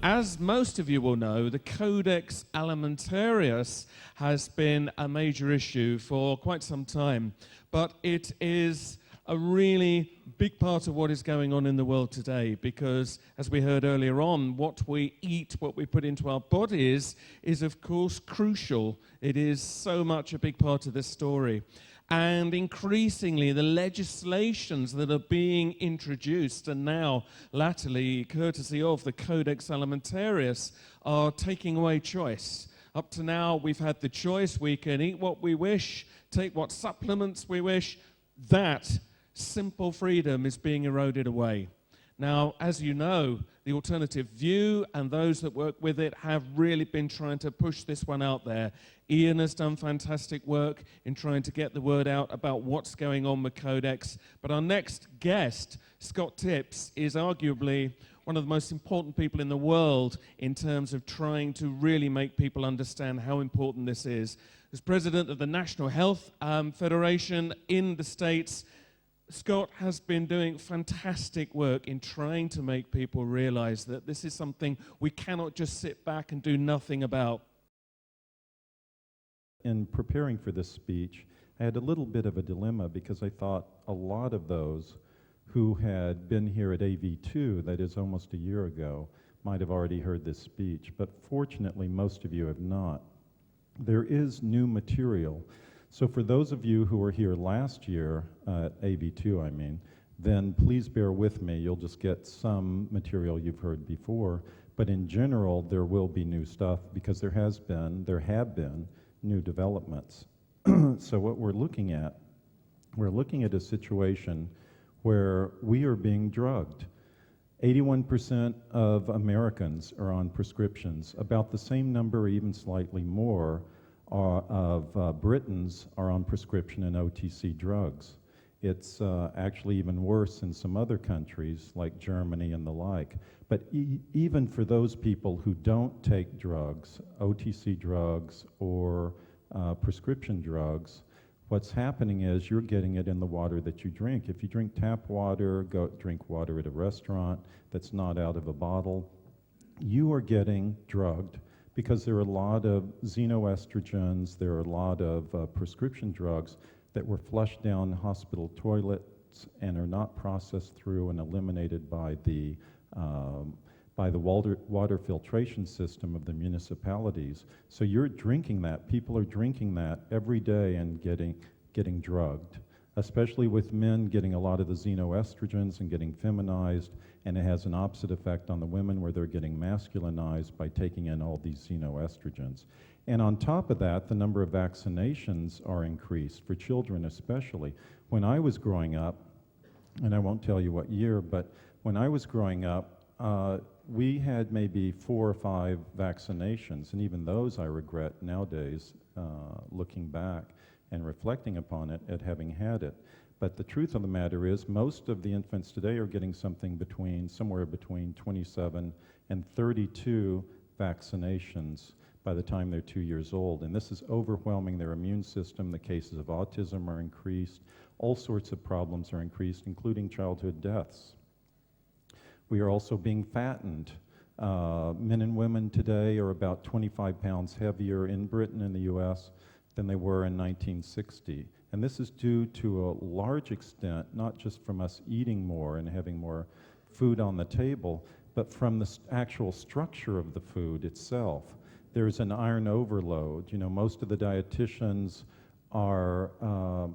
As most of you will know, the Codex Alimentarius has been a major issue for quite some time, but it is a really big part of what is going on in the world today, because as we heard earlier on, what we eat, what we put into our bodies is of course crucial. It is so much a big part of this story. And increasingly, the legislations that are being introduced, and now latterly, courtesy of the Codex Alimentarius, are taking away choice. Up to now, we've had the choice. We can eat what we wish, take what supplements we wish. That simple freedom is being eroded away. Now, as you know, the alternative view and those that work with it have really been trying to push this one out there. Ian has done fantastic work in trying to get the word out about what's going on with Codex. But our next guest, Scott Tipps, is arguably one of the most important people in the world in terms of trying to really make people understand how important this is. As president of the National Health Federation in the States, Scott has been doing fantastic work in trying to make people realize that this is something we cannot just sit back and do nothing about. In preparing for this speech, I had a little bit of a dilemma because I thought a lot of those who had been here at AV2, that is almost a year ago, might have already heard this speech, but fortunately most of you have not. There is new material. So for those of you who were here last year, at AV2 I mean, then please bear with me. You'll just get some material you've heard before, but in general there will be new stuff because there have been new developments. So what we're looking at a situation where we are being drugged. 81% of Americans are on prescriptions. About the same number, even slightly more, of Britons are on prescription and OTC drugs. It's actually even worse in some other countries like Germany and the like. But even for those people who don't take drugs, OTC drugs or prescription drugs, what's happening is you're getting it in the water that you drink. If you drink tap water, go drink water at a restaurant that's not out of a bottle, you are getting drugged because there are a lot of xenoestrogens, there are a lot of prescription drugs that were flushed down hospital toilets and are not processed through and eliminated by the water filtration system of the municipalities. So you're drinking that. People are drinking that every day and getting drugged, especially with men getting a lot of the xenoestrogens and getting feminized, and it has an opposite effect on the women where they're getting masculinized by taking in all these xenoestrogens. And on top of that, the number of vaccinations are increased, for children especially. When I was growing up, and I won't tell you what year, but when I was growing up, we had maybe 4 or 5 vaccinations, and even those I regret nowadays, looking back and reflecting upon it at having had it. But the truth of the matter is most of the infants today are getting somewhere between 27 and 32 vaccinations by the time they're 2 years old. And this is overwhelming their immune system. The cases of autism are increased. All sorts of problems are increased, including childhood deaths. We are also being fattened. Men and women today are about 25 pounds heavier in Britain and the US than they were in 1960. And this is due to a large extent, not just from us eating more and having more food on the table, but from the actual structure of the food itself. There's an iron overload. You know, most of the dietitians are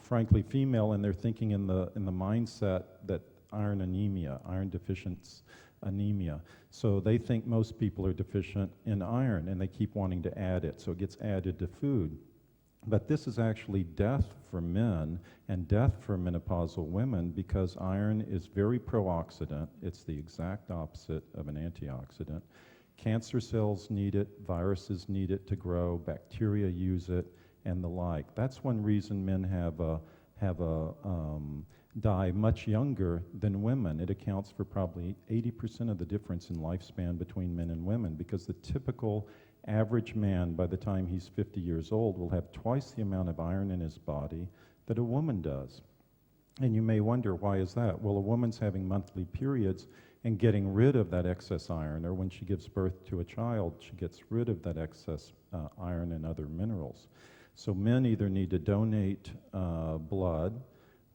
frankly female, and they're thinking in the mindset that iron deficiency anemia. So they think most people are deficient in iron, and they keep wanting to add it, so it gets added to food. But this is actually death for men and death for menopausal women because iron is very pro-oxidant. It's the exact opposite of an antioxidant. Cancer cells need it, viruses need it to grow, bacteria use it, and the like. That's one reason men die much younger than women. It accounts for probably 80% of the difference in lifespan between men and women because the typical average man, by the time he's 50 years old, will have twice the amount of iron in his body that a woman does. And you may wonder, why is that? Well, a woman's having monthly periods, and getting rid of that excess iron, or when she gives birth to a child, she gets rid of that excess iron and other minerals. So men either need to donate blood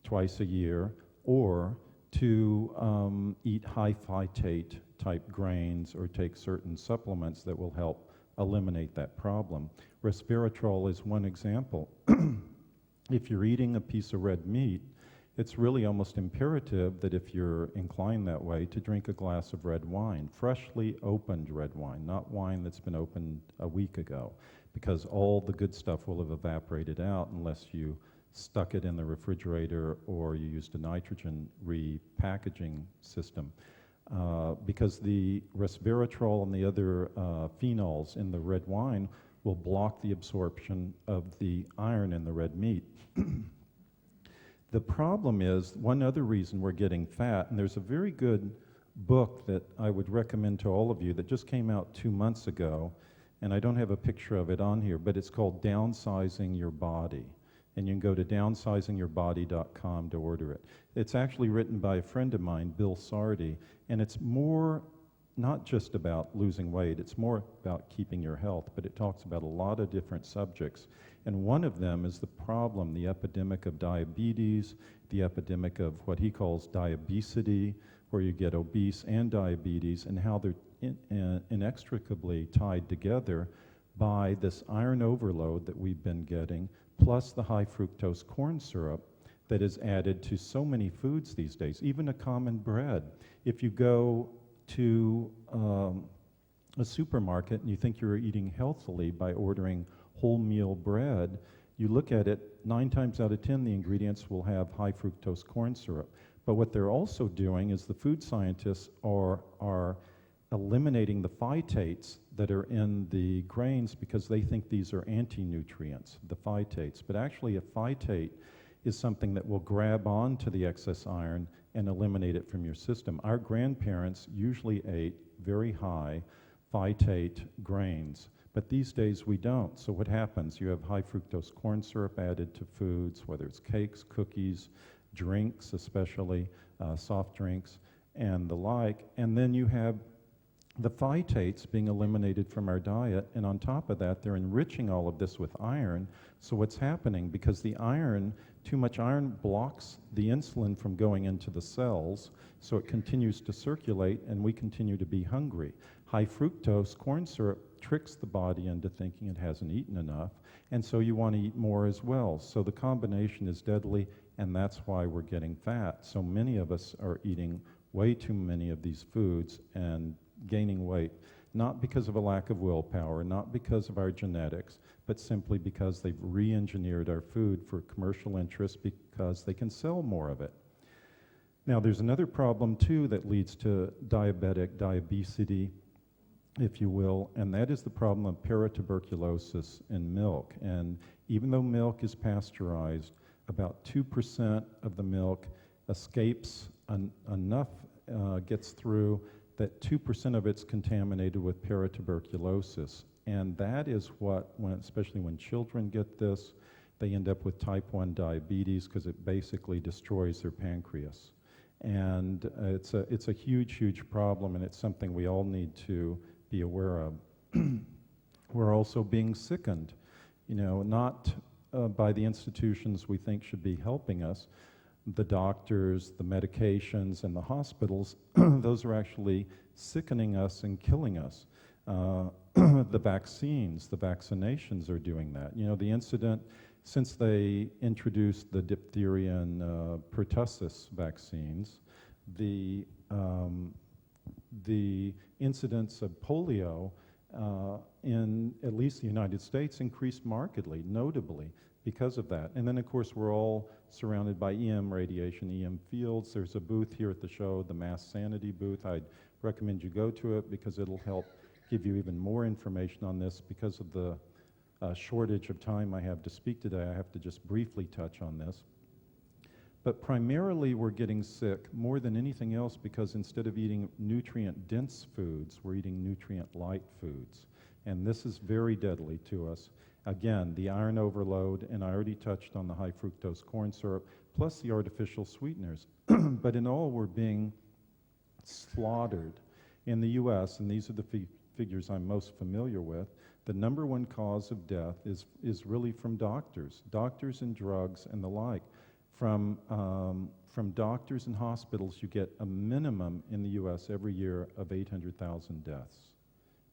twice a year, or to eat high phytate type grains or take certain supplements that will help eliminate that problem. Resveratrol is one example. If you're eating a piece of red meat, it's really almost imperative that if you're inclined that way, to drink a glass of red wine, freshly opened red wine, not wine that's been opened a week ago, because all the good stuff will have evaporated out unless you stuck it in the refrigerator or you used a nitrogen repackaging system. Because the resveratrol and the other phenols in the red wine will block the absorption of the iron in the red meat. The problem is, one other reason we're getting fat, and there's a very good book that I would recommend to all of you that just came out 2 months ago, and I don't have a picture of it on here, but it's called Downsizing Your Body. And you can go to downsizing.yourbody.com to order it. It's actually written by a friend of mine, Bill Sardi, and it's more not just about losing weight, it's more about keeping your health, but it talks about a lot of different subjects. And one of them is the problem, the epidemic of diabetes, the epidemic of what he calls diabesity, where you get obese and diabetes, and how they're inextricably tied together by this iron overload that we've been getting, plus the high fructose corn syrup that is added to so many foods these days, even a common bread. If you go to a supermarket and you think you're eating healthily by ordering wholemeal bread, you look at it, 9 times out of 10 the ingredients will have high fructose corn syrup. But what they're also doing is the food scientists are eliminating the phytates that are in the grains because they think these are anti-nutrients, the phytates. But actually a phytate is something that will grab onto the excess iron and eliminate it from your system. Our grandparents usually ate very high phytate grains, but these days we don't. So what happens? You have high fructose corn syrup added to foods, whether it's cakes, cookies, drinks especially, soft drinks, and the like, and then you have the phytates being eliminated from our diet, and on top of that, they're enriching all of this with iron. So what's happening, because the iron, too much iron blocks the insulin from going into the cells, so it continues to circulate, and we continue to be hungry. High fructose corn syrup tricks the body into thinking it hasn't eaten enough, and so you want to eat more as well. So the combination is deadly, and that's why we're getting fat. So many of us are eating way too many of these foods and gaining weight, not because of a lack of willpower, not because of our genetics, but simply because they've re-engineered our food for commercial interest because they can sell more of it. Now, there's another problem too that leads to diabesity, if you will, and that is the problem of paratuberculosis in milk. And even though milk is pasteurized, about 2% of the milk escapes enough, gets through that 2% of it's contaminated with paratuberculosis. And that is what, especially when children get this, they end up with type 1 diabetes because it basically destroys their pancreas. And it's a huge, huge problem, and it's something we all need to be aware of. We're also being sickened, not by the institutions we think should be helping us, the doctors, the medications, and the hospitals. Those are actually sickening us and killing us. The vaccines, the vaccinations are doing that. The incident, since they introduced the diphtheria and pertussis vaccines, the incidence of polio in at least the United States increased markedly, notably, because of that. And then, of course, we're all surrounded by EM radiation, EM fields. There's a booth here at the show, the Mass Sanity booth. I'd recommend you go to it because it'll help give you even more information on this. Because of the shortage of time I have to speak today, I have to just briefly touch on this. But primarily, we're getting sick more than anything else because instead of eating nutrient-dense foods, we're eating nutrient-light foods. And this is very deadly to us. Again, the iron overload, and I already touched on the high fructose corn syrup, plus the artificial sweeteners. But in all, we're being slaughtered. In the US, and these are the figures I'm most familiar with, the number one cause of death is really from doctors and drugs and the like. From doctors and hospitals, you get a minimum in the US every year of 800,000 deaths.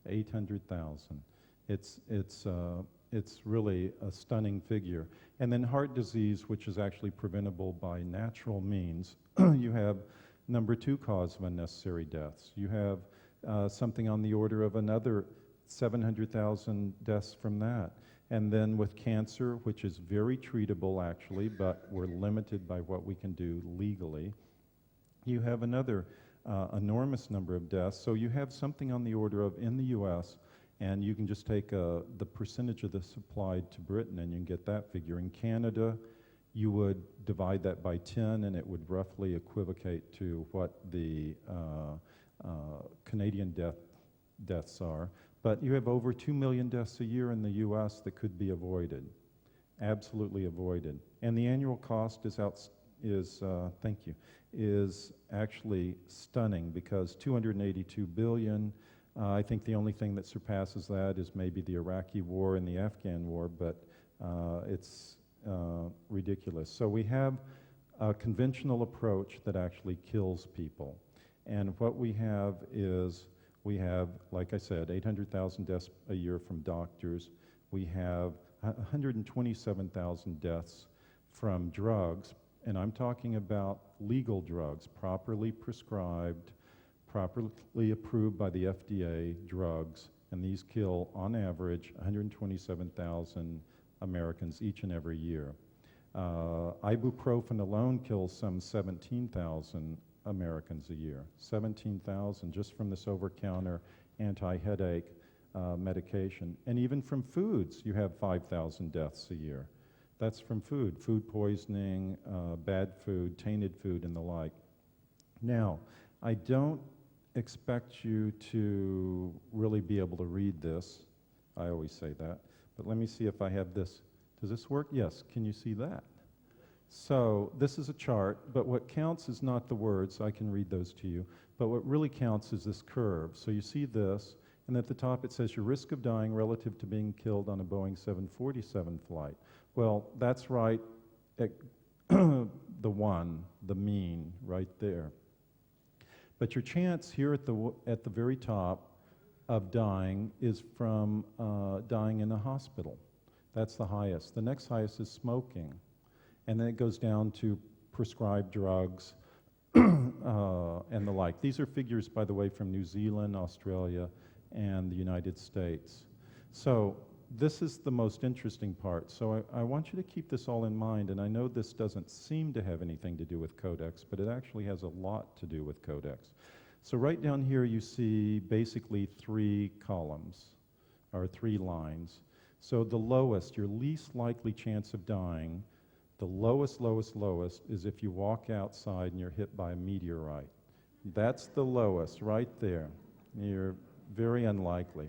800,000. It's really a stunning figure. And then heart disease, which is actually preventable by natural means, you have number two cause of unnecessary deaths. You have something on the order of another 700,000 deaths from that. And then with cancer, which is very treatable actually, but we're limited by what we can do legally, you have another enormous number of deaths. So you have something on the order of, in the US, and you can just take the percentage of this applied to Britain and you can get that figure. In Canada, you would divide that by 10 and it would roughly equivocate to what the Canadian deaths are. But you have over 2 million deaths a year in the US that could be avoided, absolutely avoided. And the annual cost is actually stunning because 282 billion. I think the only thing that surpasses that is maybe the Iraqi war and the Afghan war, but it's ridiculous. So we have a conventional approach that actually kills people. And what we have is, we have, like I said, 800,000 deaths a year from doctors. We have 127,000 deaths from drugs, and I'm talking about legal drugs, properly prescribed, properly approved by the FDA drugs, and these kill, on average, 127,000 Americans each and every year. Ibuprofen alone kills some 17,000 Americans a year. 17,000 just from this over-counter anti-headache medication. And even from foods, you have 5,000 deaths a year. That's from food poisoning, bad food, tainted food, and the like. Now, I don't expect you to really be able to read this. I always say that. But let me see if I have this. Does this work? Yes. Can you see that? So this is a chart, but what counts is not the words. I can read those to you. But what really counts is this curve. So you see this, and at the top it says your risk of dying relative to being killed on a Boeing 747 flight. Well, that's right at the mean, right there. But your chance here at the very top of dying is from dying in a hospital. That's the highest. The next highest is smoking. And then it goes down to prescribed drugs and the like. These are figures, by the way, from New Zealand, Australia, and the United States. So this is the most interesting part. So I want you to keep this all in mind, and I know this doesn't seem to have anything to do with Codex, but it actually has a lot to do with Codex. So right down here you see basically 3 columns, or 3 lines. So the lowest, your least likely chance of dying, the lowest is if you walk outside and you're hit by a meteorite. That's the lowest right there. You're very unlikely.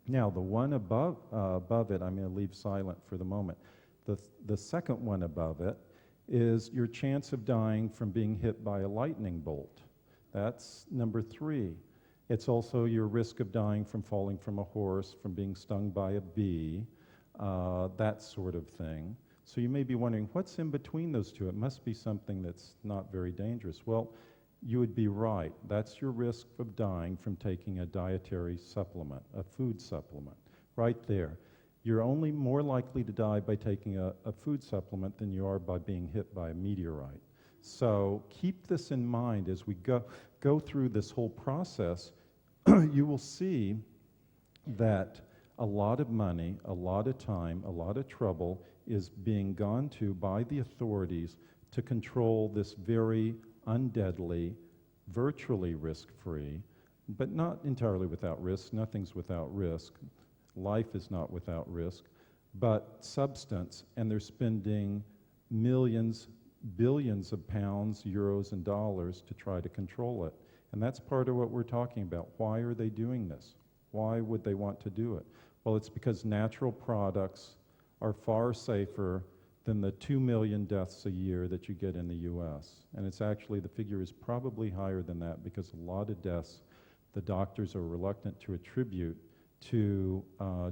Now, the one above it, I'm going to leave silent for the moment. The second one above it is your chance of dying from being hit by a lightning bolt. That's number 3. It's also your risk of dying from falling from a horse, from being stung by a bee, that sort of thing. So you may be wondering, what's in between those two? It must be something that's not very dangerous. Well, you would be right. That's your risk of dying from taking a dietary supplement, a food supplement, right there. You're only more likely to die by taking a food supplement than you are by being hit by a meteorite. So keep this in mind as we go through this whole process. You will see that a lot of money, a lot of time, a lot of trouble is being gone to by the authorities to control this very undeadly, virtually risk-free, but not entirely without risk. Nothing's without risk. Life is not without risk, but substance, and they're spending millions, billions of pounds, euros, and dollars to try to control it. And that's part of what we're talking about. Why are they doing this? Why would they want to do it? Well, it's because natural products are far safer than the 2 million deaths a year that you get in the US. And it's actually, the figure is probably higher than that because a lot of deaths the doctors are reluctant to attribute to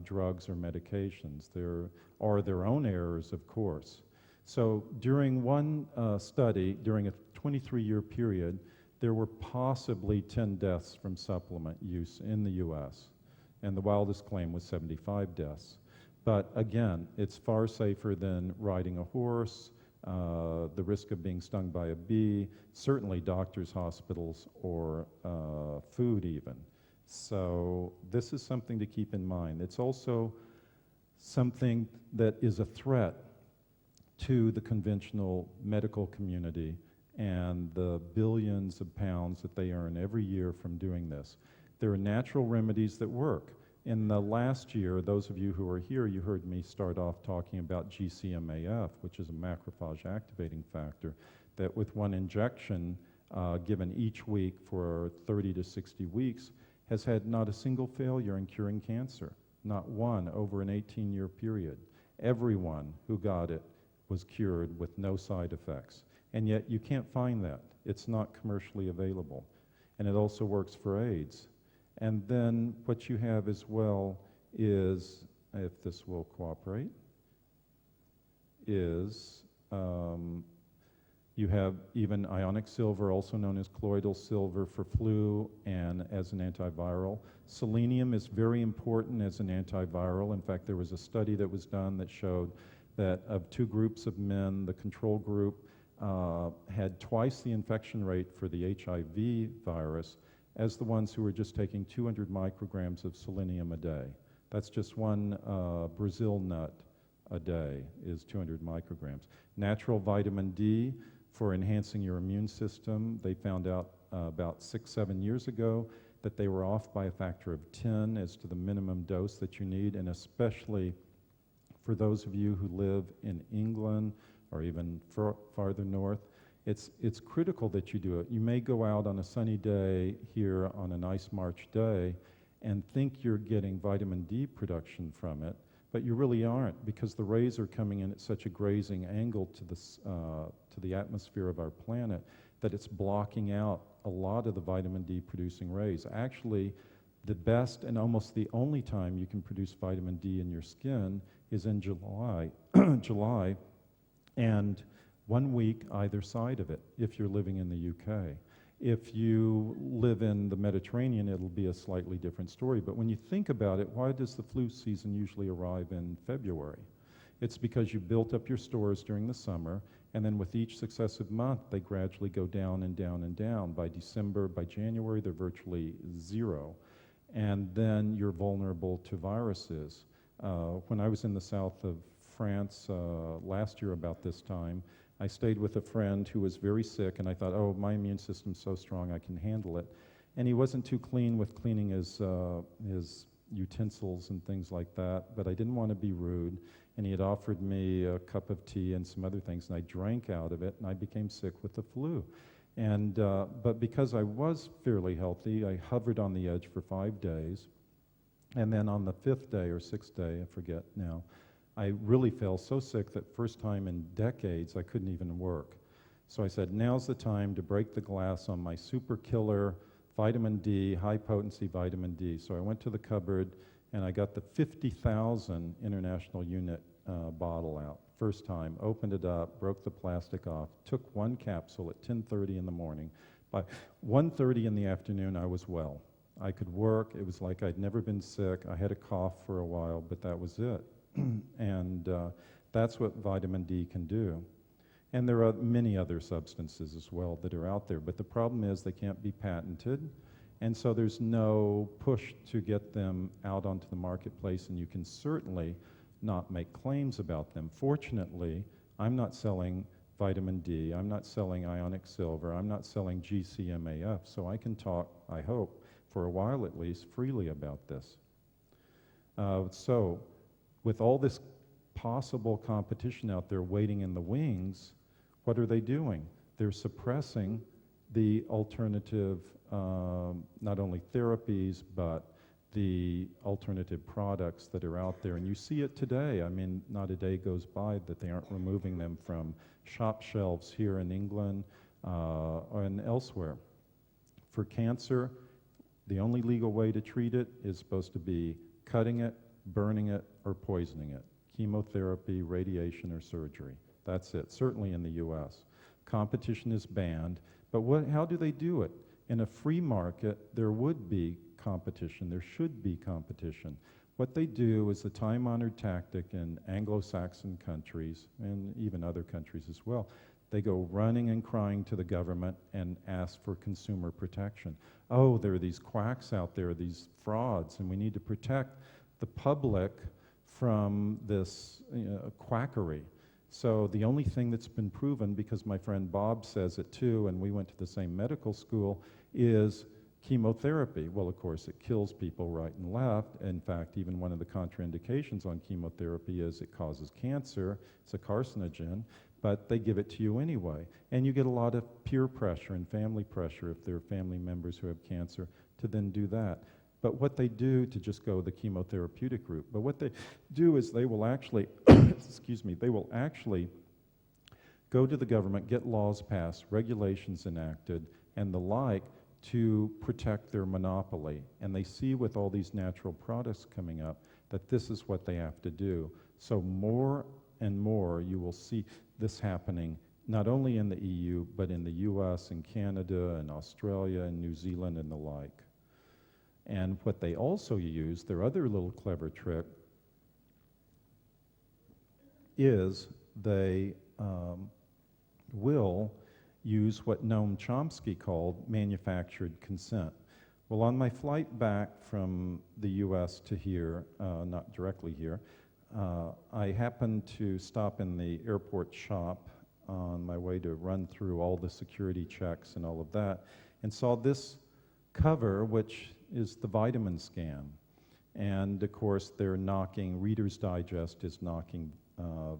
drugs or medications. There are their own errors, of course. So during one study, during a 23-year period, there were possibly 10 deaths from supplement use in the US, and the wildest claim was 75 deaths. But again, it's far safer than riding a horse, the risk of being stung by a bee, certainly doctors, hospitals, or food even. So this is something to keep in mind. It's also something that is a threat to the conventional medical community and the billions of pounds that they earn every year from doing this. There are natural remedies that work. In the last year, those of you who are here, you heard me start off talking about GCMAF, which is a macrophage activating factor, that with one injection given each week for 30 to 60 weeks has had not a single failure in curing cancer, not one over an 18-year period. Everyone who got it was cured with no side effects. And yet you can't find that. It's not commercially available. And it also works for AIDS. And then what you have as well is, if this will cooperate, is you have even ionic silver, also known as colloidal silver for flu and as an antiviral. Selenium is very important as an antiviral. In fact, there was a study that was done that showed that of two groups of men, the control group had twice the infection rate for the HIV virus as the ones who were just taking 200 micrograms of selenium a day. That's just one Brazil nut a day is 200 micrograms. Natural vitamin D for enhancing your immune system. They found out about 6-7 years ago that they were off by a factor of 10 as to the minimum dose that you need, and especially for those of you who live in England or even farther north, it's critical that you do it. You may go out on a sunny day here on a nice March day and think you're getting vitamin D production from it, but you really aren't, because the rays are coming in at such a grazing angle to the atmosphere of our planet that it's blocking out a lot of the vitamin D producing rays. Actually, the best and almost the only time you can produce vitamin D in your skin is in July, and 1 week either side of it if you're living in the UK. If you live in the Mediterranean, it'll be a slightly different story. But when you think about it, why does the flu season usually arrive in February? It's because you built up your stores during the summer, and then with each successive month, they gradually go down and down and down. By December, by January, they're virtually zero. And then you're vulnerable to viruses. When I was in the south of France last year about this time, I stayed with a friend who was very sick, and I thought, oh, my immune system's so strong I can handle it. And he wasn't too clean with cleaning his utensils and things like that, but I didn't want to be rude, and he had offered me a cup of tea and some other things, and I drank out of it, and I became sick with the flu. And but because I was fairly healthy, I hovered on the edge for 5 days, and then on the 5th day or 6th day, I forget now, I really fell so sick that first time in decades I couldn't even work. So I said, now's the time to break the glass on my super killer vitamin D, high potency vitamin D. So I went to the cupboard and I got the 50,000 international unit bottle out. First time, opened it up, broke the plastic off, took one capsule at 10:30 in the morning. By 1:30 in the afternoon, I was well. I could work. It was like I'd never been sick. I had a cough for a while, but that was it. And that's what vitamin D can do. And there are many other substances as well that are out there, but the problem is they can't be patented, and so there's no push to get them out onto the marketplace, and you can certainly not make claims about them. Fortunately, I'm not selling vitamin D, I'm not selling ionic silver, I'm not selling GCMAF, so I can talk, I hope, for a while at least, freely about this. So, with all this possible competition out there waiting in the wings, what are they doing? They're suppressing the alternative, not only therapies, but the alternative products that are out there. And you see it today. I mean, not a day goes by that they aren't removing them from shop shelves here in England and elsewhere. For cancer, the only legal way to treat it is supposed to be cutting it, burning it, or poisoning it. Chemotherapy, radiation, or surgery. That's it, certainly in the US. Competition is banned, but how do they do it? In a free market, there would be competition, there should be competition. What they do is the time-honored tactic in Anglo-Saxon countries, and even other countries as well. They go running and crying to the government and ask for consumer protection. Oh, there are these quacks out there, these frauds, and we need to protect the public from this quackery. So the only thing that's been proven, because my friend Bob says it too, and we went to the same medical school, is chemotherapy. Well, of course, it kills people right and left. In fact, even one of the contraindications on chemotherapy is it causes cancer. It's a carcinogen, but they give it to you anyway. And you get a lot of peer pressure and family pressure if there are family members who have cancer to then do that. But what they do to just go the chemotherapeutic route, but what they do is they will actually, excuse me, they will actually go to the government, get laws passed, regulations enacted, and the like to protect their monopoly. And they see with all these natural products coming up that this is what they have to do. So more and more you will see this happening not only in the EU, but in the US and Canada and Australia and New Zealand and the like. And what they also use, their other little clever trick, is they will use what Noam Chomsky called manufactured consent. Well, on my flight back from the US to here, not directly here, I happened to stop in the airport shop on my way to run through all the security checks and all of that, and saw this cover, which is the vitamin scan. And of course, they're knocking, Reader's Digest is knocking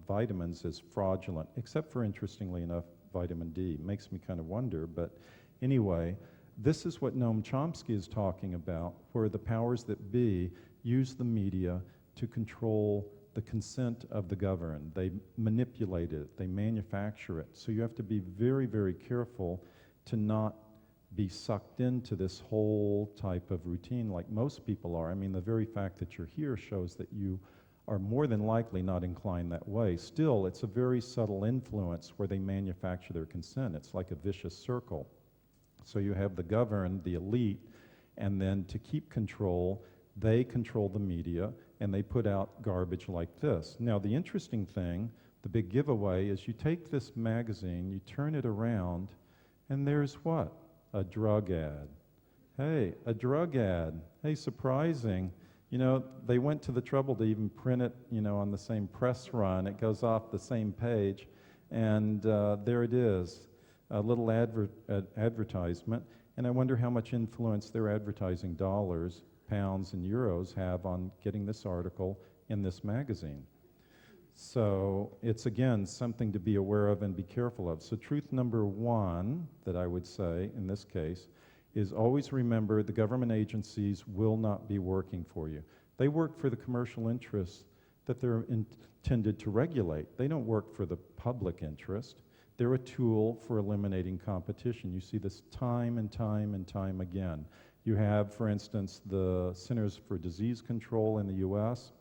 vitamins as fraudulent, except for, interestingly enough, vitamin D. Makes me kind of wonder, but anyway, this is what Noam Chomsky is talking about, where the powers that be use the media to control the consent of the governed. They manipulate it, they manufacture it. So you have to be very, very careful to not be sucked into this whole type of routine like most people are. I mean, the very fact that you're here shows that you are more than likely not inclined that way. Still, it's a very subtle influence where they manufacture their consent. It's like a vicious circle. So you have the governed, the elite, and then to keep control, they control the media, and they put out garbage like this. Now, the interesting thing, the big giveaway, is you take this magazine, you turn it around, and there's what? A drug ad. Hey, a drug ad. Hey, surprising. You know, they went to the trouble to even print it, you know, on the same press run. It goes off the same page, and there it is, a little advertisement. And I wonder how much influence their advertising dollars, pounds, and euros have on getting this article in this magazine. So it's, again, something to be aware of and be careful of. So truth number one that I would say in this case is always remember the government agencies will not be working for you. They work for the commercial interests that they're intended to regulate. They don't work for the public interest. They're a tool for eliminating competition. You see this time and time and time again. You have, for instance, the Centers for Disease Control in the US.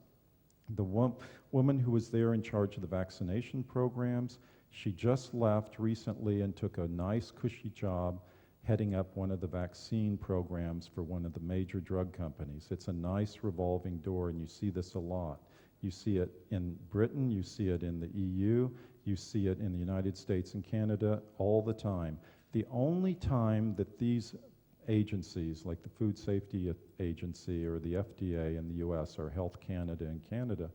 The woman who was there in charge of the vaccination programs, she just left recently and took a nice cushy job heading up one of the vaccine programs for one of the major drug companies. It's a nice revolving door, and you see this a lot. You see it in Britain, you see it in the EU, you see it in the United States and Canada all the time. The only time that these agencies, like the Food Safety Agency or the FDA in the US or Health Canada in Canada,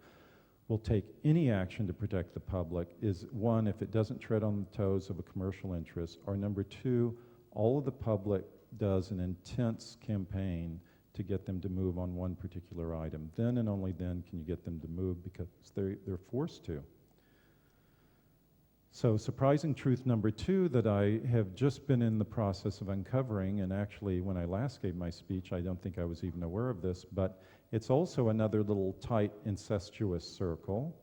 will take any action to protect the public is, one, if it doesn't tread on the toes of a commercial interest, or number two, all of the public does an intense campaign to get them to move on one particular item. Then and only then can you get them to move because they're forced to. So surprising truth number 2 that I have just been in the process of uncovering, and actually when I last gave my speech, I don't think I was even aware of this, but it's also another little tight incestuous circle,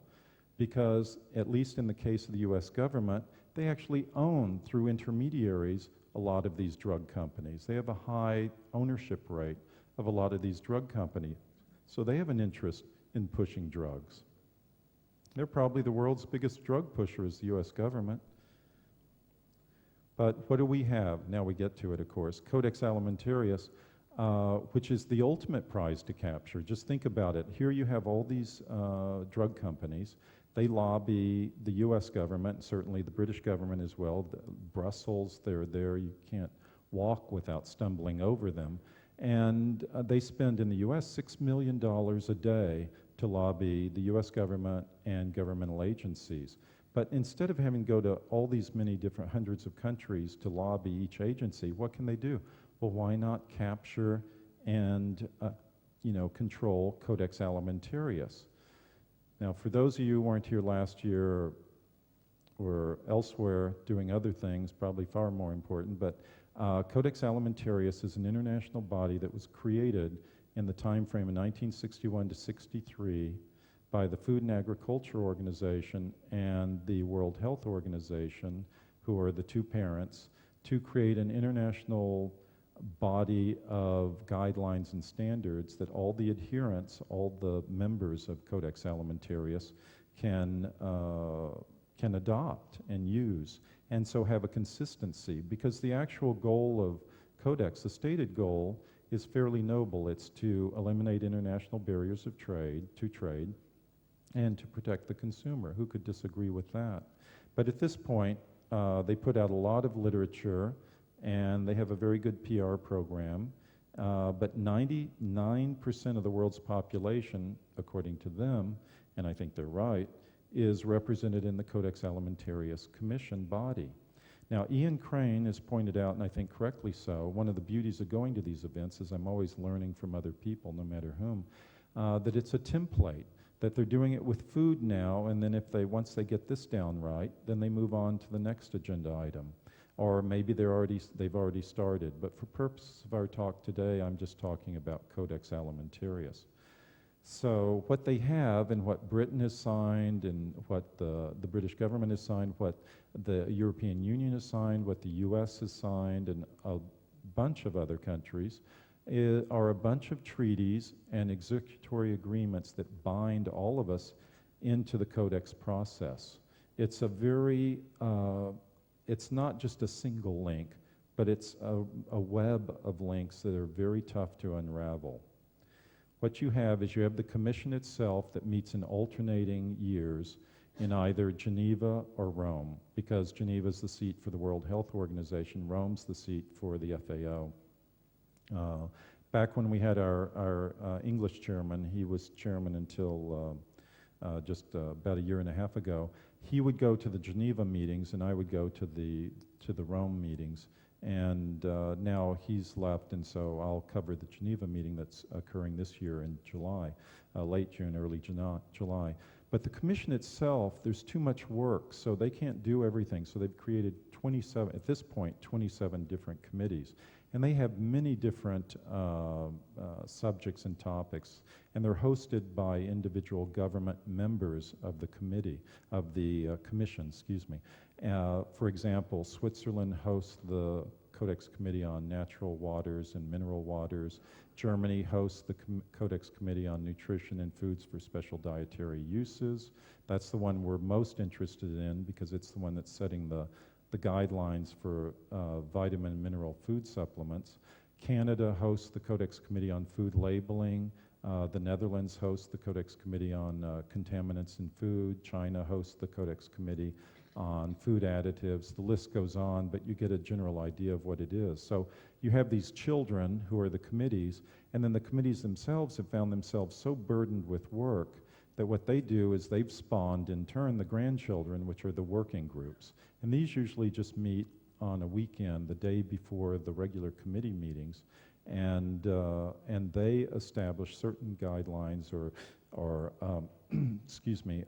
because at least in the case of the US government, they actually own, through intermediaries, a lot of these drug companies. They have a high ownership rate of a lot of these drug companies. So they have an interest in pushing drugs. They're probably the world's biggest drug pusher is the US government. But what do we have? Now we get to it, of course. Codex Alimentarius, which is the ultimate prize to capture. Just think about it. Here you have all these drug companies. They lobby the US government, certainly the British government as well. Brussels, they're there. You can't walk without stumbling over them. And they spend in the US $6 million a day to lobby the US government and governmental agencies. But instead of having to go to all these many different hundreds of countries to lobby each agency, what can they do? Well, why not capture and control Codex Alimentarius? Now, for those of you who weren't here last year or elsewhere doing other things, probably far more important, but Codex Alimentarius is an international body that was created in the time frame of 1961 to 63 by the Food and Agriculture Organization and the World Health Organization, who are the two parents, to create an international body of guidelines and standards that all the adherents, all the members of Codex Alimentarius can adopt and use, and so have a consistency, because the actual goal of Codex, the stated goal, is fairly noble. It's to eliminate international barriers of trade, and to protect the consumer. Who could disagree with that? But at this point, they put out a lot of literature, and they have a very good PR program, but 99% of the world's population, according to them, and I think they're right, is represented in the Codex Alimentarius Commission body. Now, Ian Crane has pointed out, and I think correctly so, one of the beauties of going to these events is I'm always learning from other people, no matter whom, that it's a template, that they're doing it with food now, and then once they get this down right, then they move on to the next agenda item. Or maybe they've already started. But for purposes of our talk today, I'm just talking about Codex Alimentarius. So what they have and what Britain has signed and what the British government has signed, what the European Union has signed, what the US has signed, and a bunch of other countries, are a bunch of treaties and executory agreements that bind all of us into the Codex process. It's a very, it's not just a single link, but it's a web of links that are very tough to unravel. What you have is you have the commission itself that meets in alternating years in either Geneva or Rome, because Geneva is the seat for the World Health Organization, Rome's the seat for the FAO. Back when we had our English chairman, he was chairman until just about a year and a half ago, he would go to the Geneva meetings and I would go to the Rome meetings. And now he's left, and so I'll cover the Geneva meeting that's occurring this year in July, late June, early July. But the commission itself, there's too much work, so they can't do everything. So they've created 27, at this point, 27 different committees. And they have many different subjects and topics, and they're hosted by individual government members of the committee, of the commission, excuse me. For example, Switzerland hosts the Codex Committee on Natural Waters and Mineral Waters. Germany hosts the Codex Committee on Nutrition and Foods for Special Dietary Uses. That's the one we're most interested in because it's the one that's setting the guidelines for vitamin and mineral food supplements. Canada hosts the Codex Committee on Food Labeling. The Netherlands hosts the Codex Committee on Contaminants in Food. China hosts the Codex Committee on Food Additives. The list goes on, but you get a general idea of what it is. So you have these children who are the committees, and then the committees themselves have found themselves so burdened with work that what they do is they've spawned in turn the grandchildren, which are the working groups. And these usually just meet on a weekend, the day before the regular committee meetings, and they establish certain guidelines or excuse me,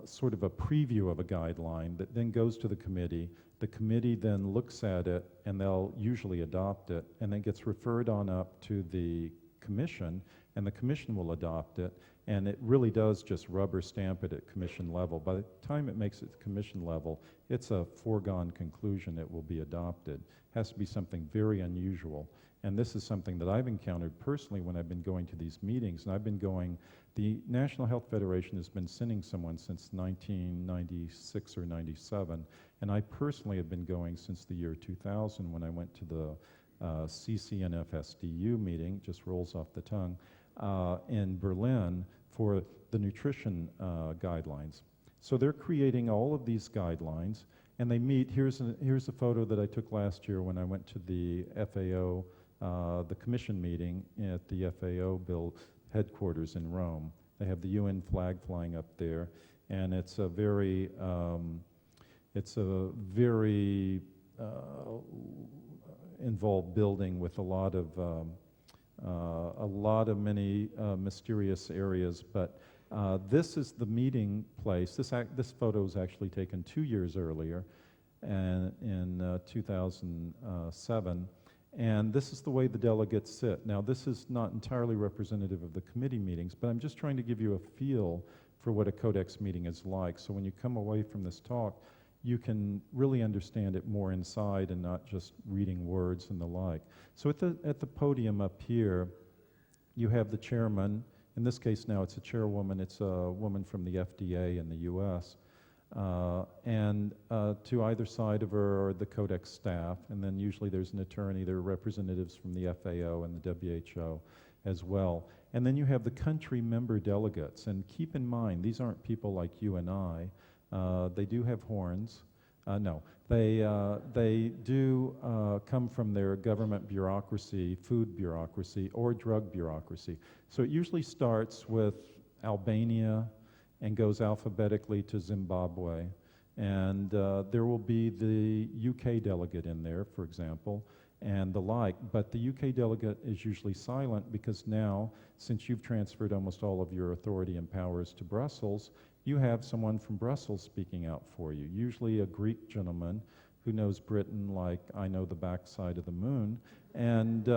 sort of a preview of a guideline that then goes to the committee. The committee then looks at it, and they'll usually adopt it, and then gets referred on up to the commission, and the commission will adopt it, and it really does just rubber stamp it at commission level. By the time it makes it to commission level, it's a foregone conclusion it will be adopted. It has to be something very unusual. And this is something that I've encountered personally when I've been going to these meetings, and I've been going, the National Health Federation has been sending someone since 1996 or 97, and I personally have been going since the year 2000 when I went to the CCNFSDU meeting, just rolls off the tongue, in Berlin for the nutrition guidelines. So they're creating all of these guidelines, and they meet. Here's a photo that I took last year when I went to the FAO, the commission meeting at the FAO Bill headquarters in Rome. They have the UN flag flying up there, and it's a very involved building with a lot of many mysterious areas. But this is the meeting place. This photo was actually taken 2 years earlier, and in 2007. And this is the way the delegates sit. Now, this is not entirely representative of the committee meetings, but I'm just trying to give you a feel for what a Codex meeting is like. So when you come away from this talk, you can really understand it more inside and not just reading words and the like. So at the podium up here, you have the chairman. In this case now it's a chairwoman. It's a woman from the FDA in the US. And to either side of her are the Codex staff, and then usually there's an attorney. There are representatives from the FAO and the WHO as well. And then you have the country member delegates. And keep in mind, these aren't people like you and I. They do have horns. No, they do come from their government bureaucracy, food bureaucracy, or drug bureaucracy. So it usually starts with Albania and goes alphabetically to Zimbabwe. And there will be the UK delegate in there, for example, and the like. But the UK delegate is usually silent because now, since you've transferred almost all of your authority and powers to Brussels, you have someone from Brussels speaking out for you, usually a Greek gentleman who knows Britain like I know the backside of the moon. And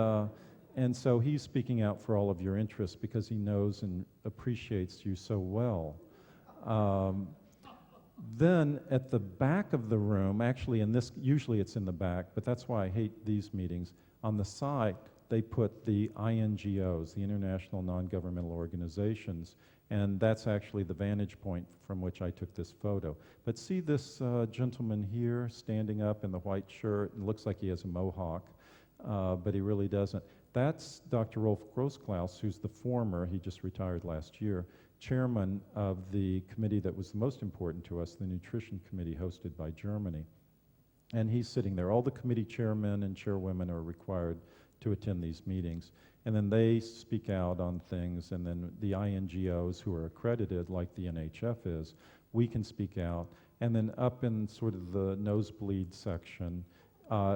so he's speaking out for all of your interests because he knows and appreciates you so well. Then at the back of the room, actually usually it's in the back, but that's why I hate these meetings, on the side they put the INGOs, the International Non-Governmental Organizations, and that's actually the vantage point from which I took this photo. But see this gentleman here standing up in the white shirt, and looks like he has a mohawk, but he really doesn't. That's Dr. Rolf Grossklaus, who's the former, he just retired last year, chairman of the committee that was the most important to us, the Nutrition Committee hosted by Germany. And he's sitting there. All the committee chairmen and chairwomen are required to attend these meetings. And then they speak out on things, and then the INGOs who are accredited, like the NHF is, we can speak out. And then up in sort of the nosebleed section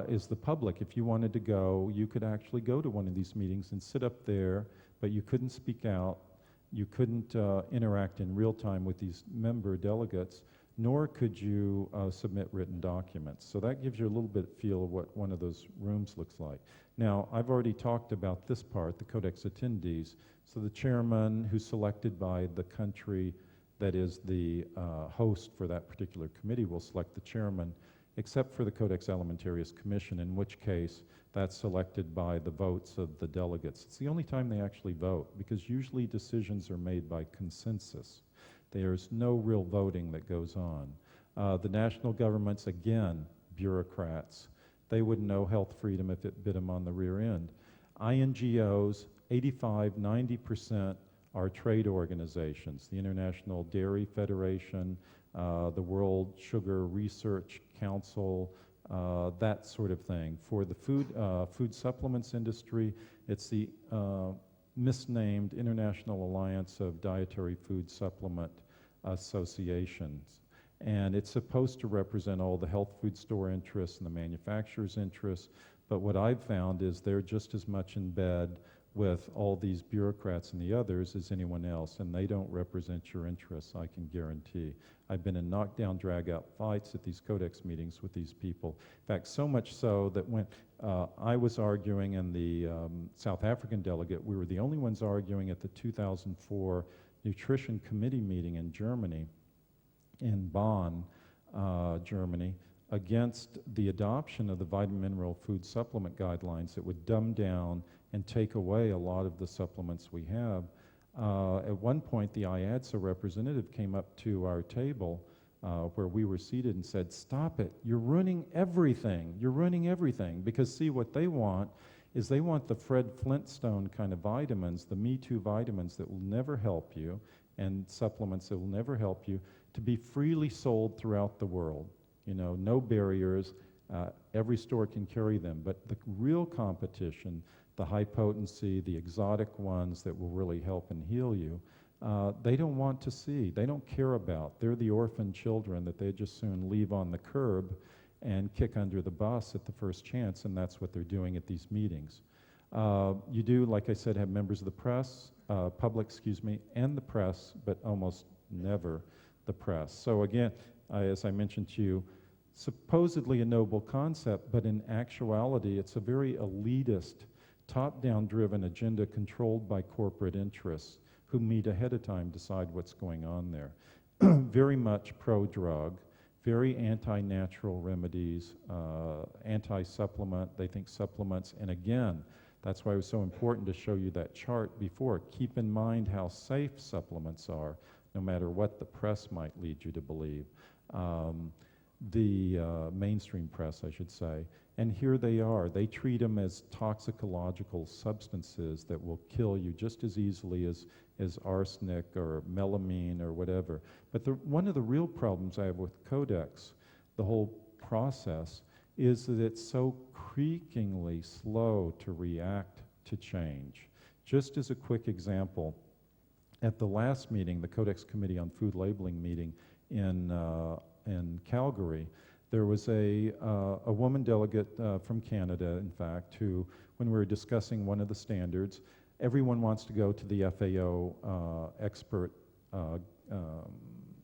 is the public. If you wanted to go, you could actually go to one of these meetings and sit up there, but you couldn't speak out. You couldn't interact in real time with these member delegates, nor could you submit written documents. So that gives you a little bit feel of what one of those rooms looks like. Now, I've already talked about this part, the Codex attendees. So the chairman, who's selected by the country that is the host for that particular committee, will select the chairman, except for the Codex Alimentarius Commission, in which case that's selected by the votes of the delegates. It's the only time they actually vote, because usually decisions are made by consensus. There's no real voting that goes on. The national governments, again, bureaucrats. They wouldn't know health freedom if it bit them on the rear end. INGOs, 85–90% are trade organizations. The International Dairy Federation, the World Sugar Research Council, that sort of thing. For the food supplements industry, it's the misnamed International Alliance of Dietary Food Supplement Associations. And it's supposed to represent all the health food store interests and the manufacturer's interests, but what I've found is they're just as much in bed with all these bureaucrats and the others as anyone else, and they don't represent your interests, I can guarantee. I've been in knockdown, drag-out fights at these Codex meetings with these people. In fact, so much so that when I was arguing and the South African delegate, we were the only ones arguing at the 2004 Nutrition Committee meeting in Germany, in Bonn, Germany, against the adoption of the vitamin mineral food supplement guidelines that would dumb down and take away a lot of the supplements we have. At one point, the IADSA representative came up to our table where we were seated and said, "Stop it, you're ruining everything, you're ruining everything." Because see, what they want is they want the Fred Flintstone kind of vitamins, the Me Too vitamins that will never help you, and supplements that will never help you, to be freely sold throughout the world. You know, no barriers, every store can carry them. But the real competition, the high potency, the exotic ones that will really help and heal you, they don't want to see, they don't care about. They're the orphan children that they just soon leave on the curb and kick under the bus at the first chance, and that's what they're doing at these meetings. You do, like I said, have members of the press, public, and the press, but almost never the press. So again, as I mentioned to you, supposedly a noble concept, but in actuality, it's a very elitist, top-down driven agenda controlled by corporate interests who meet ahead of time, decide what's going on there. Very much pro-drug, very anti-natural remedies, anti-supplement. They think supplements, and again, that's why it was so important to show you that chart before. Keep in mind how safe supplements are, no matter what the press might lead you to believe. The mainstream press, I should say. And here they are. They treat them as toxicological substances that will kill you just as easily as arsenic or melamine or whatever. But one of the real problems I have with Codex, the whole process, is that it's so creakingly slow to react to change. Just as a quick example, at the last meeting, the Codex Committee on Food Labeling meeting in Calgary, there was a woman delegate from Canada, in fact, who, when we were discussing one of the standards, everyone wants to go to the FAO expert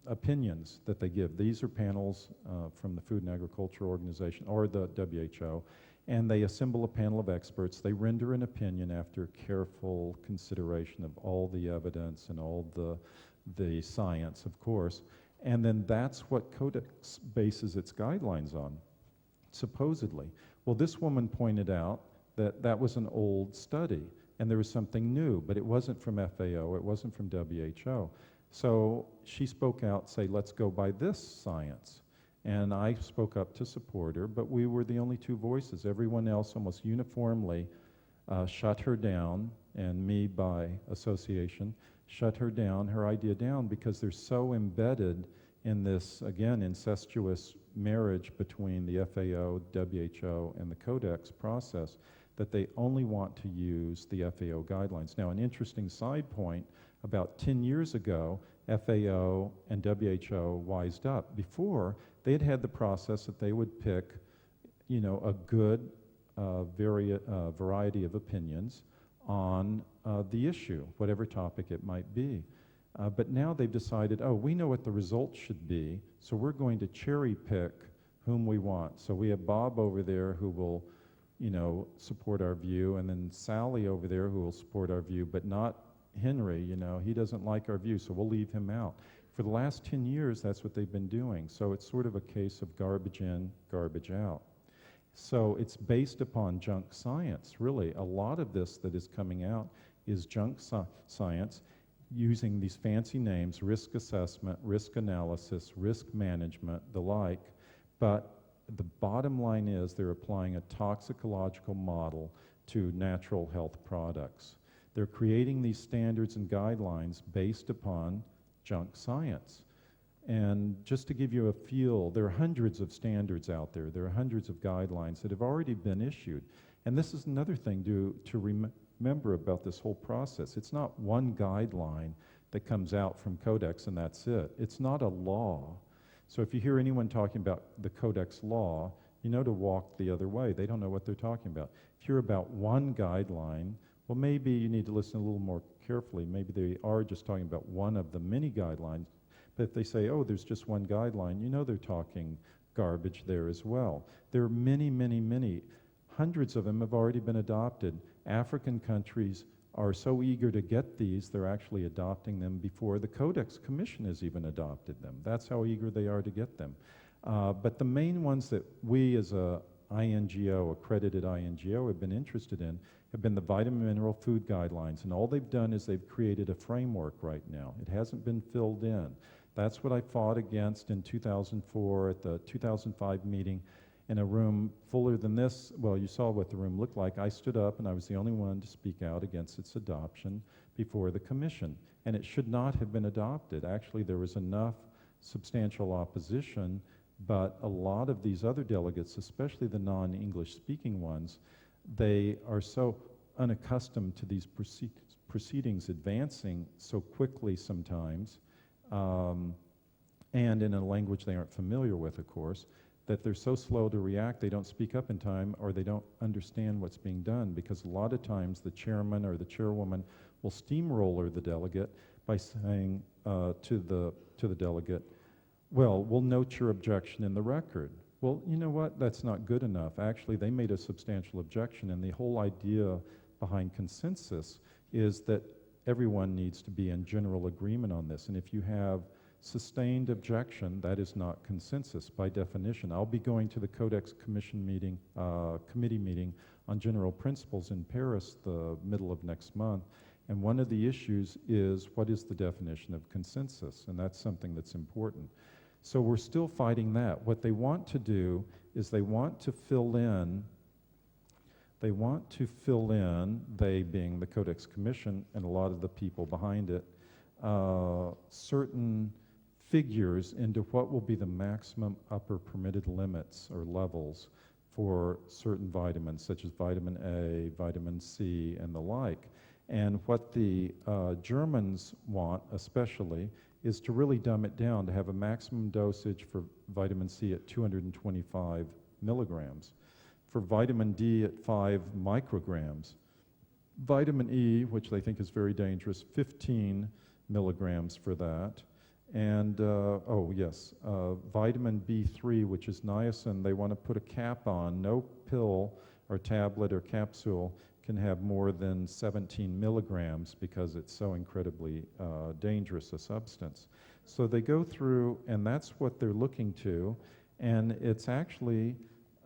opinions that they give. These are panels from the Food and Agriculture Organization, or the WHO, and they assemble a panel of experts. They render an opinion after careful consideration of all the evidence and all the science, of course. And then that's what Codex bases its guidelines on, supposedly. Well, this woman pointed out that that was an old study, and there was something new, but it wasn't from FAO, it wasn't from WHO. So she spoke out, say, let's go by this science. And I spoke up to support her, but we were the only two voices. Everyone else almost uniformly shut her down, and me by association, shut her down, her idea down, because they're so embedded in this, again, incestuous marriage between the FAO, WHO, and the Codex process that they only want to use the FAO guidelines. Now, an interesting side point, about 10 years ago, FAO and WHO wised up. Before, they had the process that they would pick, you know, a good variety of opinions on the issue, whatever topic it might be. But now they've decided, oh, we know what the results should be, so we're going to cherry pick whom we want. So we have Bob over there who will, you know, support our view, and then Sally over there who will support our view, but not Henry, you know, he doesn't like our view, so we'll leave him out. For the last 10 years, that's what they've been doing. So it's sort of a case of garbage in, garbage out. So it's based upon junk science, really. A lot of this that is coming out is junk science using these fancy names, risk assessment, risk analysis, risk management, the like. But the bottom line is they're applying a toxicological model to natural health products. They're creating these standards and guidelines based upon junk science. And just to give you a feel, there are hundreds of standards out there. There are hundreds of guidelines that have already been issued. And this is another thing to remember about this whole process. It's not one guideline that comes out from Codex and that's it. It's not a law. So if you hear anyone talking about the Codex law, you know to walk the other way. They don't know what they're talking about. If you're about one guideline Well, maybe you need to listen a little more carefully. Maybe they are just talking about one of the many guidelines. But if they say, oh, there's just one guideline, you know they're talking garbage there as well. There are many, many, many. Hundreds of them have already been adopted. African countries are so eager to get these, they're actually adopting them before the Codex Commission has even adopted them. That's how eager they are to get them. But the main ones that we as a INGO, accredited INGO, have been interested in have been the vitamin mineral food guidelines. And all they've done is they've created a framework right now. It hasn't been filled in. That's what I fought against in 2004 at the 2005 meeting in a room fuller than this. Well, you saw what the room looked like. I stood up and I was the only one to speak out against its adoption before the commission. And it should not have been adopted. Actually, there was enough substantial opposition, but a lot of these other delegates, especially the non-English speaking ones, they are so unaccustomed to these proceedings advancing so quickly sometimes, and in a language they aren't familiar with, of course, that they're so slow to react, they don't speak up in time, or they don't understand what's being done, because a lot of times the chairman or the chairwoman will steamroller the delegate by saying to the delegate, well, we'll note your objection in the record. Well, you know what? That's not good enough. Actually, they made a substantial objection, and the whole idea behind consensus is that everyone needs to be in general agreement on this. And if you have sustained objection, that is not consensus by definition. I'll be going to the Codex Commission meeting, committee meeting on general principles in Paris the middle of next month. And one of the issues is, what is the definition of consensus? And that's something that's important. So we're still fighting that. What they want to do is they want to fill in, they being the Codex Commission and a lot of the people behind it, certain figures into what will be the maximum upper permitted limits or levels for certain vitamins, such as vitamin A, vitamin C, and the like. And what the Germans want, especially, is to really dumb it down, to have a maximum dosage for vitamin C at 225 milligrams, for vitamin D at 5 micrograms, vitamin E, which they think is very dangerous, 15 milligrams for that, and vitamin B3, which is niacin, they want to put a cap on. No pill or tablet or capsule can have more than 17 milligrams because it's so incredibly dangerous a substance. So they go through, and that's what they're looking to, and it's actually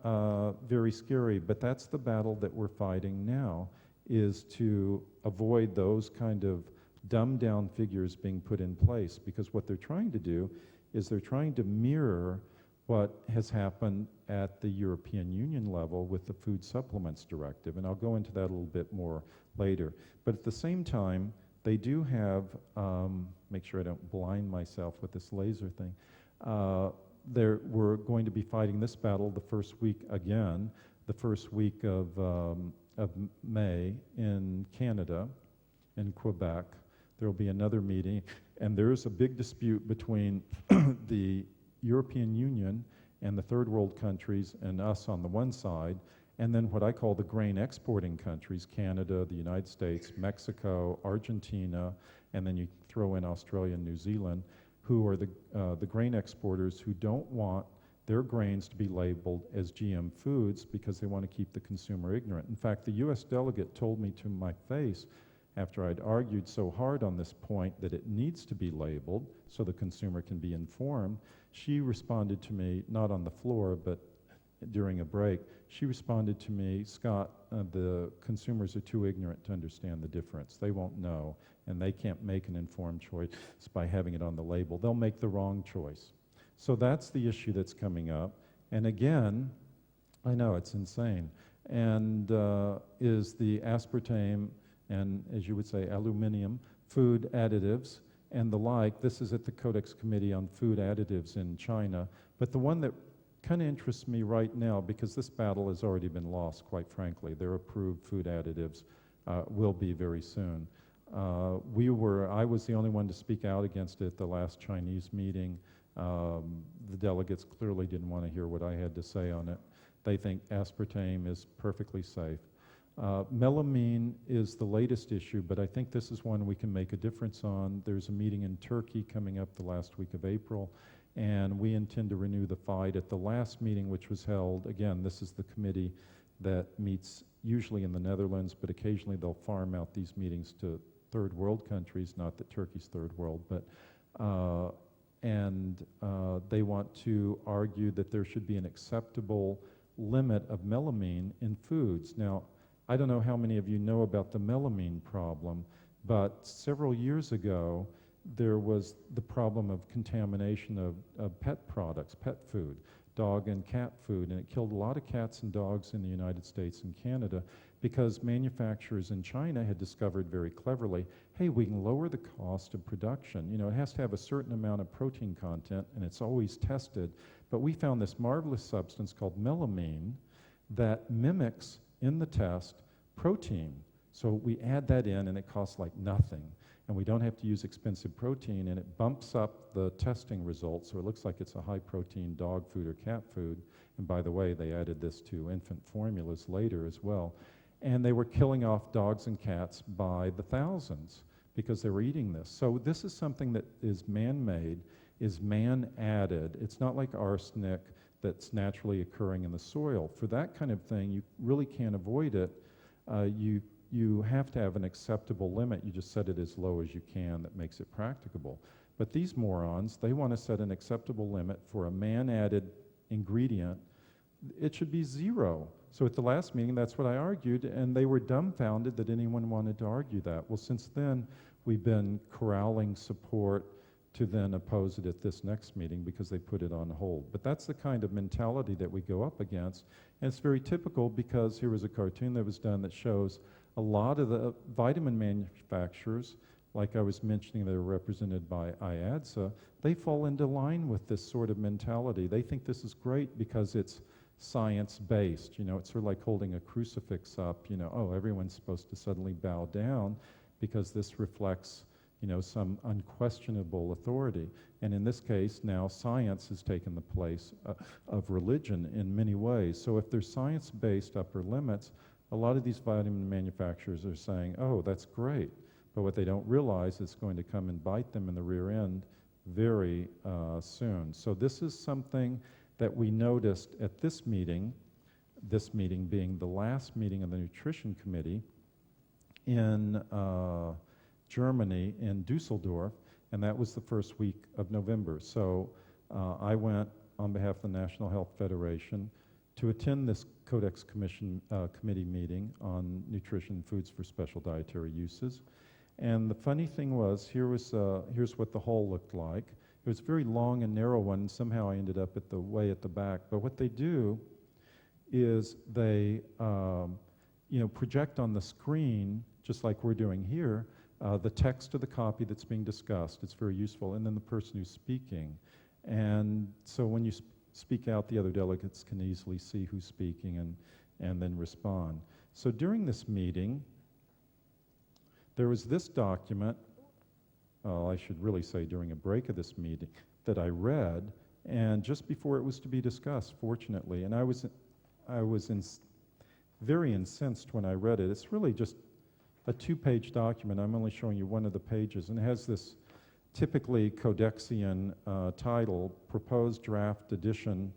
very scary, but that's the battle that we're fighting now, is to avoid those kind of dumbed down figures being put in place, because what they're trying to do is they're trying to mirror what has happened at the European Union level with the Food Supplements Directive, and I'll go into that a little bit more later. But at the same time, they do have, make sure I don't blind myself with this laser thing, we're going to be fighting this battle the first week again, the first week of May in Canada, in Quebec. There will be another meeting, and there's a big dispute between the European Union and the third world countries and us on the one side, and then what I call the grain exporting countries, Canada, the United States, Mexico, Argentina, and then you throw in Australia and New Zealand, who are the grain exporters who don't want their grains to be labeled as GM foods because they want to keep the consumer ignorant. In fact, the US delegate told me to my face, after I'd argued so hard on this point that it needs to be labeled so the consumer can be informed, she responded to me, not on the floor, but during a break, she responded to me, Scott, the consumers are too ignorant to understand the difference. They won't know, and they can't make an informed choice by having it on the label. They'll make the wrong choice. So that's the issue that's coming up. And again, I know it's insane, and is the aspartame and, as you would say, aluminum, food additives, and the like. This is at the Codex Committee on Food Additives in China. But the one that kind of interests me right now, because this battle has already been lost, quite frankly. Their approved food additives will be very soon. I was the only one to speak out against it at the last Chinese meeting. The delegates clearly didn't want to hear what I had to say on it. They think aspartame is perfectly safe. Melamine is the latest issue, but I think this is one we can make a difference on. There's a meeting in Turkey coming up the last week of April, and we intend to renew the fight. At the last meeting, which was held, again, this is the committee that meets usually in the Netherlands, but occasionally they'll farm out these meetings to third world countries, not that Turkey's third world, but they want to argue that there should be an acceptable limit of melamine in foods. Now, I don't know how many of you know about the melamine problem, but several years ago, there was the problem of contamination of pet products, pet food, dog and cat food, and it killed a lot of cats and dogs in the United States and Canada because manufacturers in China had discovered very cleverly, hey, we can lower the cost of production. You know, it has to have a certain amount of protein content, and it's always tested, but we found this marvelous substance called melamine that mimics, in the test, protein. So we add that in, and it costs like nothing. And we don't have to use expensive protein, and it bumps up the testing results, so it looks like it's a high-protein dog food or cat food. And by the way, they added this to infant formulas later as well. And they were killing off dogs and cats by the thousands because they were eating this. So this is something that is man-made, is man-added. It's not like arsenic that's naturally occurring in the soil. For that kind of thing, you really can't avoid it. You have to have an acceptable limit. You just set it as low as you can that makes it practicable. But these morons, they want to set an acceptable limit for a man-added ingredient. It should be 0. So at the last meeting, that's what I argued, and they were dumbfounded that anyone wanted to argue that. Well, since then, we've been corralling support to then oppose it at this next meeting because they put it on hold. But that's the kind of mentality that we go up against, and it's very typical because here was a cartoon that was done that shows a lot of the vitamin manufacturers, like I was mentioning, that are represented by IADSA, they fall into line with this sort of mentality. They think this is great because it's science-based. You know, it's sort of like holding a crucifix up, you know, oh, everyone's supposed to suddenly bow down because this reflects, you know, some unquestionable authority. And in this case, now science has taken the place of religion in many ways. So if there's science-based upper limits, a lot of these vitamin manufacturers are saying, oh, that's great. But what they don't realize is it's going to come and bite them in the rear end very soon. So this is something that we noticed at this meeting being the last meeting of the Nutrition Committee in Germany, in Dusseldorf, and that was the first week of November. So I went on behalf of the National Health Federation to attend this Codex Committee meeting on nutrition and foods for special dietary uses. And the funny thing was, here's what the hall looked like. It was a very long and narrow one, and somehow I ended up way at the back. But what they do is they project on the screen, just like we're doing here, the text of the copy that's being discussed. It's very useful, and then the person who's speaking. And so when you speak out, the other delegates can easily see who's speaking and then respond. So during this meeting, there was this document, I should really say during a break of this meeting, that I read, and just before it was to be discussed, fortunately, and I was very incensed when I read it. It's really just a 2-page document. I'm only showing you one of the pages, and it has this typically Codexian title, Proposed Draft Additional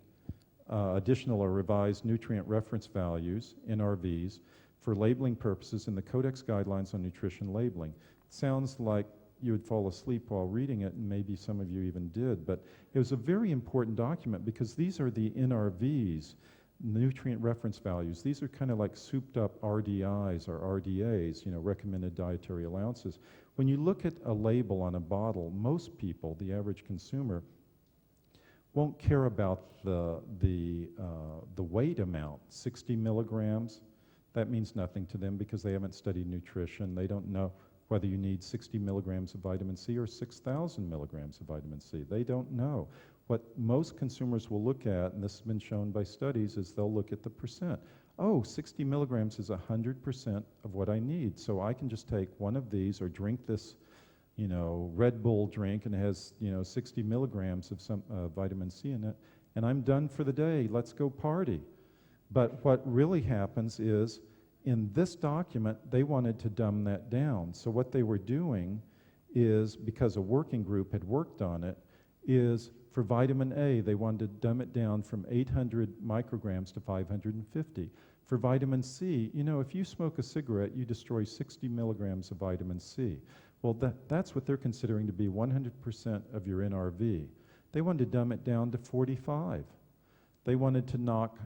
or Revised Nutrient Reference Values, NRVs, for labeling purposes in the Codex Guidelines on Nutrition Labeling. It sounds like you would fall asleep while reading it, and maybe some of you even did, but it was a very important document because these are the NRVs, nutrient reference values. These are kind of like souped up RDIs or RDAs, recommended dietary allowances. When you look at a label on a bottle, most people, the average consumer, won't care about the weight amount. 60 milligrams, that means nothing to them because they haven't studied nutrition. They don't know whether you need 60 milligrams of vitamin C or 6,000 milligrams of vitamin C. They don't know. What most consumers will look at, and this has been shown by studies, is they'll look at the percent. Oh, 60 milligrams is 100% of what I need, so I can just take one of these or drink this, Red Bull drink, and it has, 60 milligrams of some vitamin C in it, and I'm done for the day. Let's go party. But what really happens is in this document, they wanted to dumb that down. So what they were doing is, because a working group had worked on it, is for vitamin A, they wanted to dumb it down from 800 micrograms to 550. For vitamin C, you know, if you smoke a cigarette, you destroy 60 milligrams of vitamin C. Well, that's what they're considering to be 100% of your NRV. They wanted to dumb it down to 45. They wanted to knock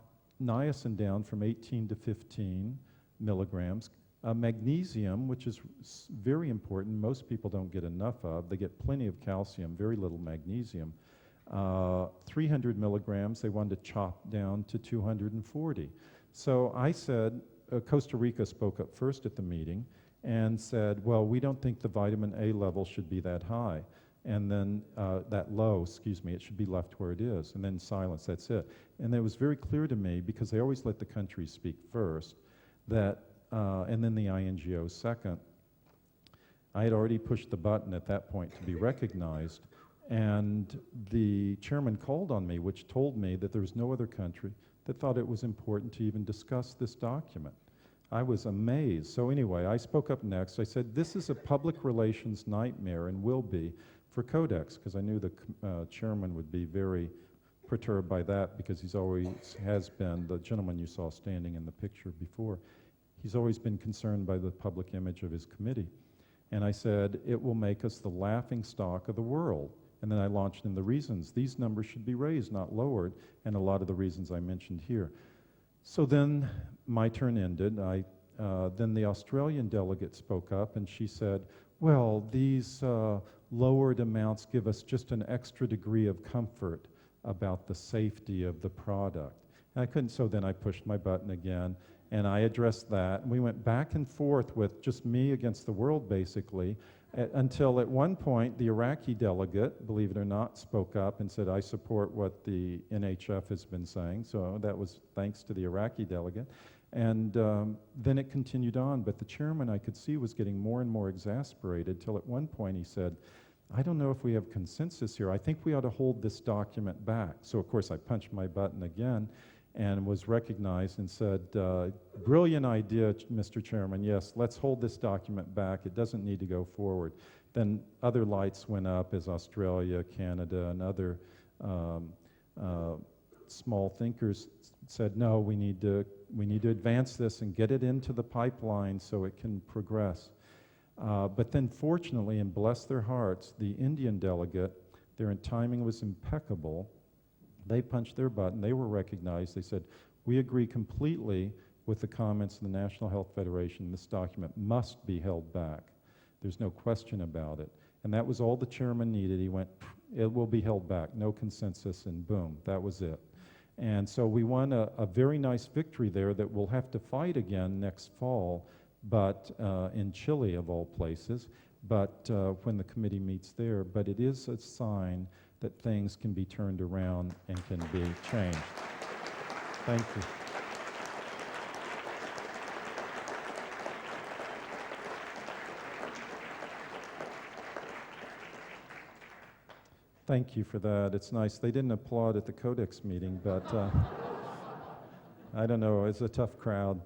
niacin down from 18 to 15 milligrams. Magnesium, which is very important, most people don't get enough of. They get plenty of calcium, very little magnesium. 300 milligrams, they wanted to chop down to 240. So I said, Costa Rica spoke up first at the meeting and said, well, we don't think the vitamin A level should be that high. And then that low, excuse me, it should be left where it is. And then silence, that's it. And it was very clear to me, because they always let the countries speak first, that, and then the INGO second, I had already pushed the button at that point to be recognized. And the chairman called on me, which told me that there was no other country that thought it was important to even discuss this document. I was amazed. So anyway, I spoke up next. I said, this is a public relations nightmare and will be for Codex, because I knew the chairman would be very perturbed by that, because he's always has been, the gentleman you saw standing in the picture before, he's always been concerned by the public image of his committee. And I said, it will make us the laughing stock of the world. And then I launched in the reasons. These numbers should be raised, not lowered, and a lot of the reasons I mentioned here. So then my turn ended. Then the Australian delegate spoke up, and she said, well, these lowered amounts give us just an extra degree of comfort about the safety of the product. And I couldn't, so then I pushed my button again, and I addressed that. And we went back and forth with just me against the world, basically, until at one point the Iraqi delegate, believe it or not, spoke up and said, I support what the NHF has been saying. So that was thanks to the Iraqi delegate. And then it continued on, but the chairman, I could see, was getting more and more exasperated, till at one point he said, I don't know if we have consensus here. I think we ought to hold this document back. So of course I punched my button again and was recognized and said, brilliant idea, Mr. Chairman, yes, let's hold this document back. It doesn't need to go forward. Then other lights went up as Australia, Canada, and other small thinkers said, no, we need to advance this and get it into the pipeline so it can progress. But then fortunately, and bless their hearts, the Indian delegate, their timing was impeccable. They punched their button, they were recognized, they said, we agree completely with the comments of the National Health Federation. This document must be held back. There's no question about it. And that was all the chairman needed. He went, it will be held back, no consensus, and boom, that was it. And so we won a very nice victory there that we'll have to fight again next fall, but in Chile of all places, but when the committee meets there. But it is a sign that things can be turned around and can be changed. Thank you. Thank you for that. It's nice. They didn't applaud at the Codex meeting, but I don't know. It's a tough crowd.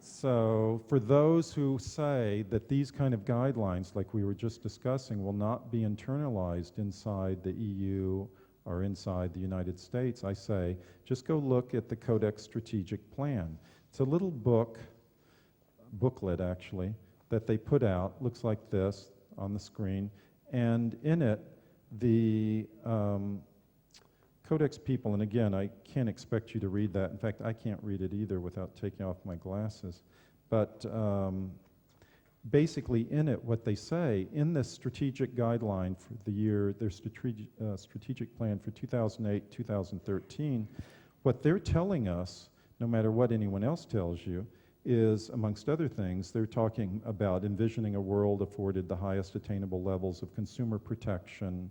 So for those who say that these kind of guidelines, like we were just discussing, will not be internalized inside the EU or inside the United States, I say, just go look at the Codex Strategic Plan. It's a little booklet actually, that they put out, looks like this on the screen, and in it, the Codex people, and again, I can't expect you to read that. In fact, I can't read it either without taking off my glasses. But basically in it, what they say, in this strategic guideline for the year, their strategic plan for 2008-2013, what they're telling us, no matter what anyone else tells you, is, amongst other things, they're talking about envisioning a world afforded the highest attainable levels of consumer protection,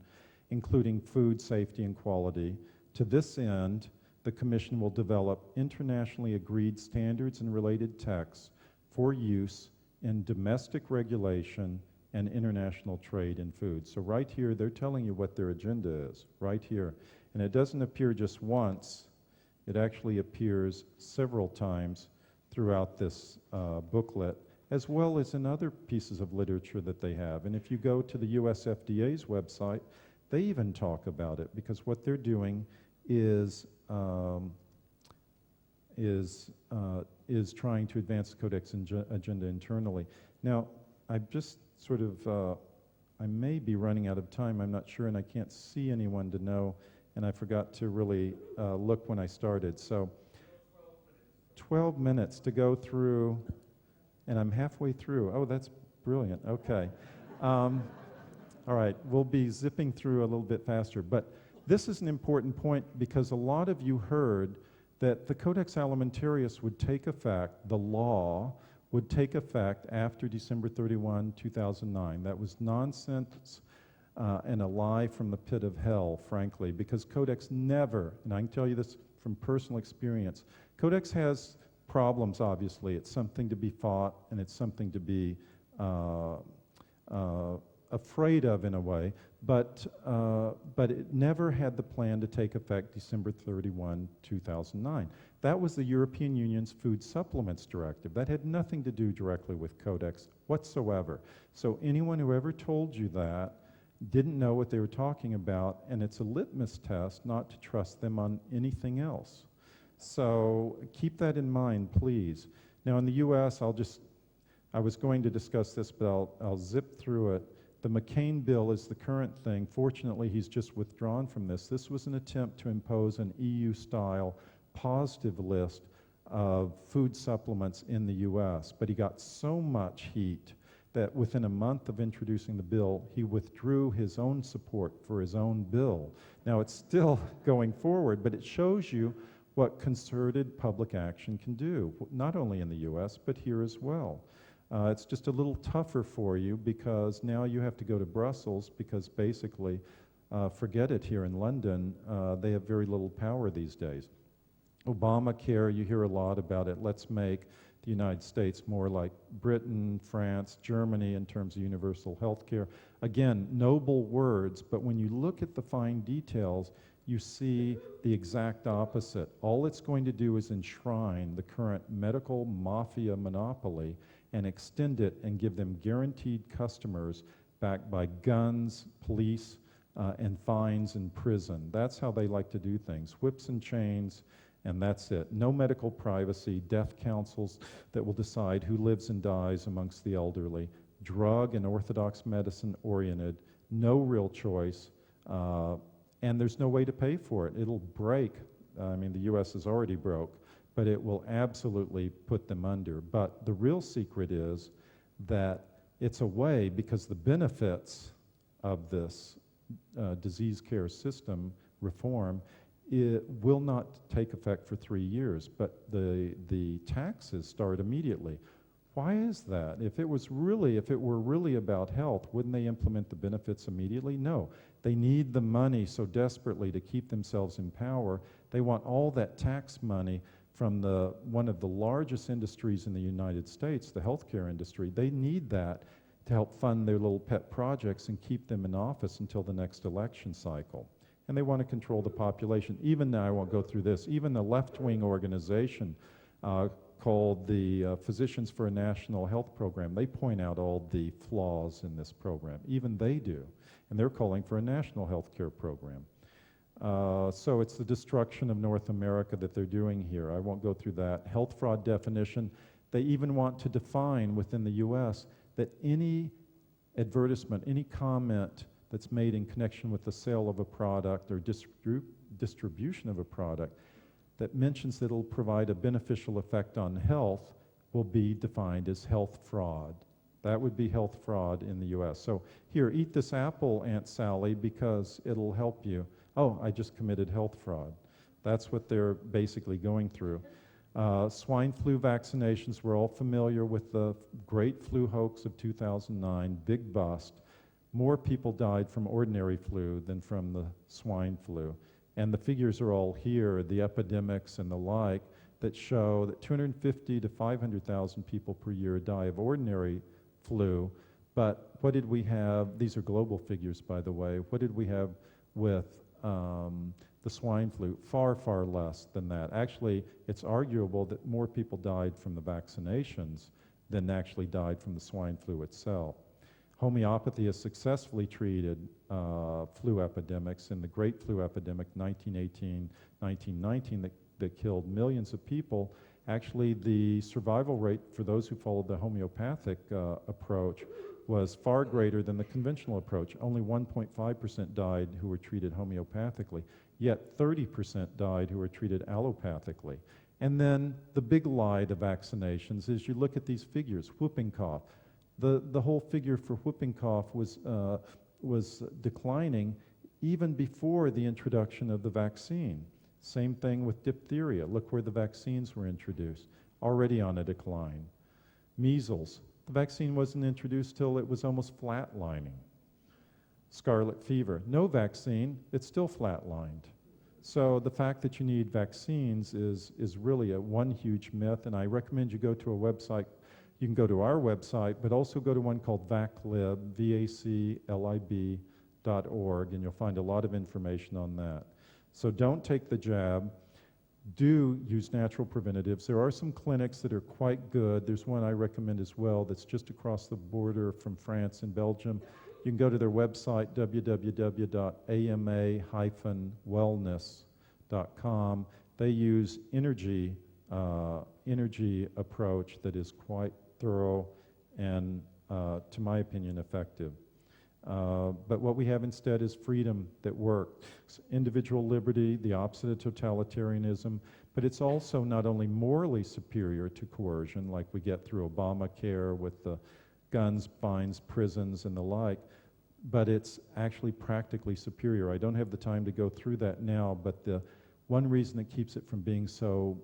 including food safety and quality. To this end, the Commission will develop internationally agreed standards and related texts for use in domestic regulation and international trade in food. So right here, they're telling you what their agenda is, right here. And it doesn't appear just once, it actually appears several times throughout this booklet, as well as in other pieces of literature that they have. And if you go to the US FDA's website, they even talk about it, because what they're doing is trying to advance the Codex agenda internally. Now, I've just sort of, I may be running out of time, I'm not sure, and I can't see anyone to know, and I forgot to really look when I started. So 12 minutes to go through, and I'm halfway through. Oh, that's brilliant. Okay. All right, we'll be zipping through a little bit faster. But this is an important point, because a lot of you heard that the Codex Alimentarius would take effect, the law would take effect after December 31, 2009. That was nonsense and a lie from the pit of hell, frankly, because Codex never, and I can tell you this from personal experience, Codex has problems, obviously. It's something to be fought, and it's something to be afraid of in a way, but it never had the plan to take effect December 31, 2009. That was the European Union's Food Supplements Directive. That had nothing to do directly with Codex whatsoever. So anyone who ever told you that didn't know what they were talking about, and it's a litmus test not to trust them on anything else. So keep that in mind, please. Now in the US, I was going to discuss this, but I'll zip through it. The McCain bill is the current thing. Fortunately, he's just withdrawn from this. This was an attempt to impose an EU-style positive list of food supplements in the US, but he got so much heat that within a month of introducing the bill, he withdrew his own support for his own bill. Now, it's still going forward, but it shows you what concerted public action can do, not only in the US, but here as well. It's just a little tougher for you, because now you have to go to Brussels, because basically, forget it here in London, they have very little power these days. Obamacare, you hear a lot about it. Let's make the United States more like Britain, France, Germany in terms of universal health care. Again, noble words, but when you look at the fine details, you see the exact opposite. All it's going to do is enshrine the current medical mafia monopoly and extend it and give them guaranteed customers backed by guns, police, and fines and prison. That's how they like to do things. Whips and chains, and that's it. No medical privacy, death councils that will decide who lives and dies amongst the elderly, drug and orthodox medicine oriented, no real choice, and there's no way to pay for it. It'll break. I mean, the US is already broke, but it will absolutely put them under. But the real secret is that it's a way, because the benefits of this disease care system reform, it will not take effect for 3 years, but the taxes start immediately. Why is that? If it were really about health, wouldn't they implement the benefits immediately? No. They need the money so desperately to keep themselves in power. They want all that tax money from one of the largest industries in the United States, the healthcare industry. They need that to help fund their little pet projects and keep them in office until the next election cycle. And they want to control the population. Even now, I won't go through this, even the left-wing organization called the Physicians for a National Health Program, they point out all the flaws in this program. Even they do. And they're calling for a national health care program. So it's the destruction of North America that they're doing here. I won't go through that. Health fraud definition. They even want to define within the US that any advertisement, any comment that's made in connection with the sale of a product or distribution of a product that mentions that it'll provide a beneficial effect on health will be defined as health fraud. That would be health fraud in the US. So here, eat this apple, Aunt Sally, because it'll help you. Oh, I just committed health fraud. That's what they're basically going through. Swine flu vaccinations, we're all familiar with the great flu hoax of 2009, big bust. More people died from ordinary flu than from the swine flu. And the figures are all here, the epidemics and the like, that show that 250 to 500,000 people per year die of ordinary flu. But what did we have? These are global figures, by the way. What did we have with The swine flu, far, far less than that. Actually, it's arguable that more people died from the vaccinations than actually died from the swine flu itself. Homeopathy has successfully treated flu epidemics. In the Great Flu Epidemic, 1918, 1919, that killed millions of people. Actually, the survival rate for those who followed the homeopathic approach was far greater than the conventional approach. Only 1.5% died who were treated homeopathically, yet 30% died who were treated allopathically. And then the big lie to vaccinations is you look at these figures, whooping cough. The whole figure for whooping cough was declining even before the introduction of the vaccine. Same thing with diphtheria. Look where the vaccines were introduced, already on a decline. Measles, the vaccine wasn't introduced till it was almost flatlining. Scarlet fever, no vaccine, it's still flatlined. So the fact that you need vaccines is really one huge myth, and I recommend you go to a website. You can go to our website, but also go to one called VACLib, VACLIB.org, and you'll find a lot of information on that. So don't take the jab. Do use natural preventatives. There are some clinics that are quite good. There's one I recommend as well that's just across the border from France and Belgium. You can go to their website, www.ama-wellness.com. They use energy approach that is quite thorough and, to my opinion, effective. But what we have instead is freedom that works. Individual liberty, the opposite of totalitarianism, but it's also not only morally superior to coercion, like we get through Obamacare with the guns, fines, prisons, and the like, but it's actually practically superior. I don't have the time to go through that now, but the one reason that keeps it from being so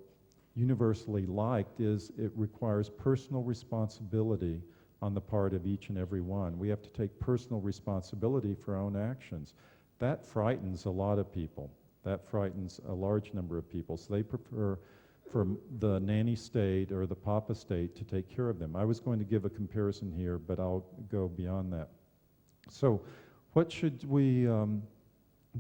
universally liked is it requires personal responsibility on the part of each and every one. We have to take personal responsibility for our own actions. That frightens a lot of people. That frightens a large number of people. So they prefer for the nanny state or the papa state to take care of them. I was going to give a comparison here, but I'll go beyond that. So what should we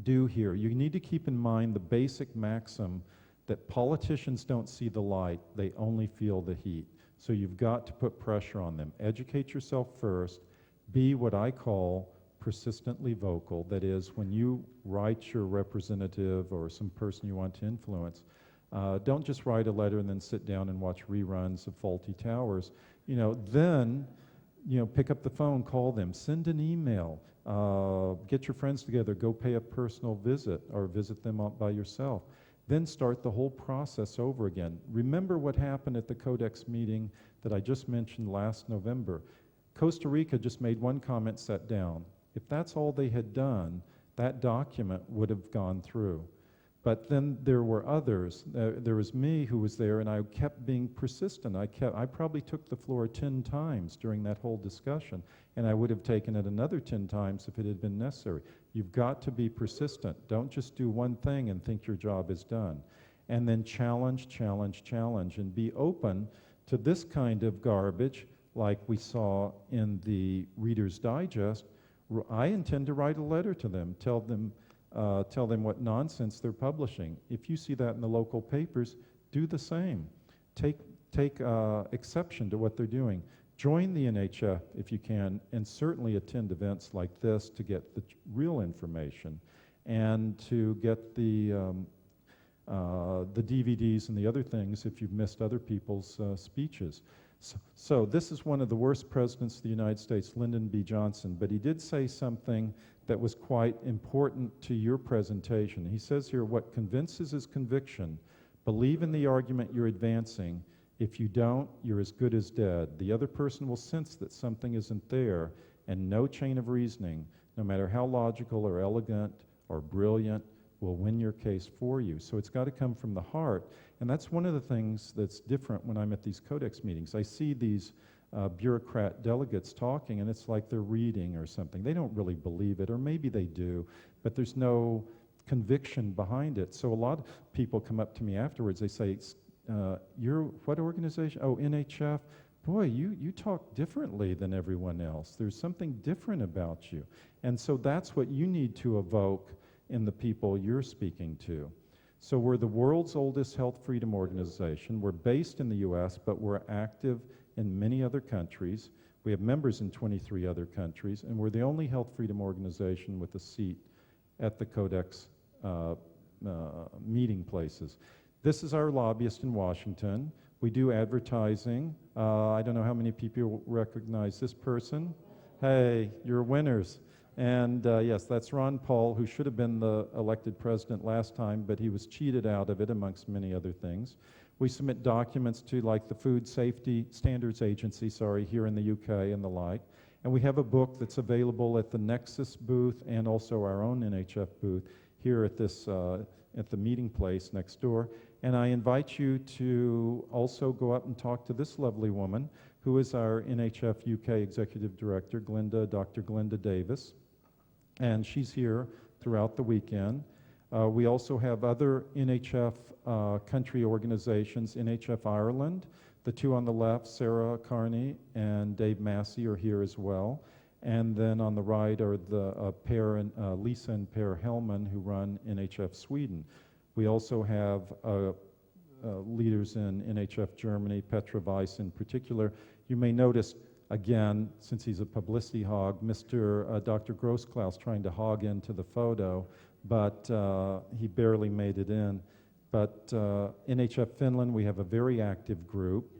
do here? You need to keep in mind the basic maxim that politicians don't see the light, they only feel the heat. So you've got to put pressure on them. Educate yourself first. Be what I call persistently vocal. That is, when you write your representative or some person you want to influence, don't just write a letter and then sit down and watch reruns of Faulty Towers. Then pick up the phone, call them, send an email, get your friends together, go pay a personal visit or visit them by yourself. Then start the whole process over again. Remember what happened at the Codex meeting that I just mentioned last November. Costa Rica just made one comment, sat down. If that's all they had done, that document would have gone through. But then there were others. There was me who was there, and I kept being persistent. I probably took the floor 10 times during that whole discussion, and I would have taken it another 10 times if it had been necessary. You've got to be persistent. Don't just do one thing and think your job is done. And then challenge, challenge, challenge, and be open to this kind of garbage like we saw in the Reader's Digest. I intend to write a letter to them, tell them what nonsense they're publishing. If you see that in the local papers, do the same. Take exception to what they're doing. Join the NHF if you can, and certainly attend events like this to get the real information and to get the DVDs and the other things if you've missed other people's speeches. So this is one of the worst presidents of the United States, Lyndon B. Johnson, but he did say something that was quite important to your presentation. He says here, what convinces is conviction. Believe in the argument you're advancing. If you don't, you're as good as dead. The other person will sense that something isn't there, and no chain of reasoning, no matter how logical or elegant or brilliant, will win your case for you. So it's got to come from the heart, and that's one of the things that's different when I'm at these Codex meetings. I see these bureaucrat delegates talking, and it's like they're reading or something. They don't really believe it, or maybe they do, but there's no conviction behind it. So a lot of people come up to me afterwards, they say, you're what organization? Oh, NHF. Boy, you talk differently than everyone else. There's something different about you. And so that's what you need to evoke in the people you're speaking to. So we're the world's oldest health freedom organization. We're based in the US, but we're active in many other countries. We have members in 23 other countries, and we're the only health freedom organization with a seat at the Codex meeting places. This is our lobbyist in Washington. We do advertising. I don't know how many people recognize this person. Hey, you're winners. And yes, that's Ron Paul, who should have been the elected president last time, but he was cheated out of it, amongst many other things. We submit documents to like the Food Safety Standards Agency, here in the UK and the like. And we have a book that's available at the Nexus booth and also our own NHF booth here at this at the meeting place next door. And I invite you to also go up and talk to this lovely woman, who is our NHF UK Executive Director, Dr. Glinda Davis. And she's here throughout the weekend. We also have other NHF country organizations. NHF Ireland, the two on the left, Sarah Carney and Dave Massey, are here as well. And then on the right are the Lisa and Per Hellman, who run NHF Sweden. We also have leaders in NHF Germany, Petra Weiss in particular. You may notice, again, since he's a publicity hog, Dr. Grossklaus trying to hog into the photo, but he barely made it in. But NHF Finland, we have a very active group.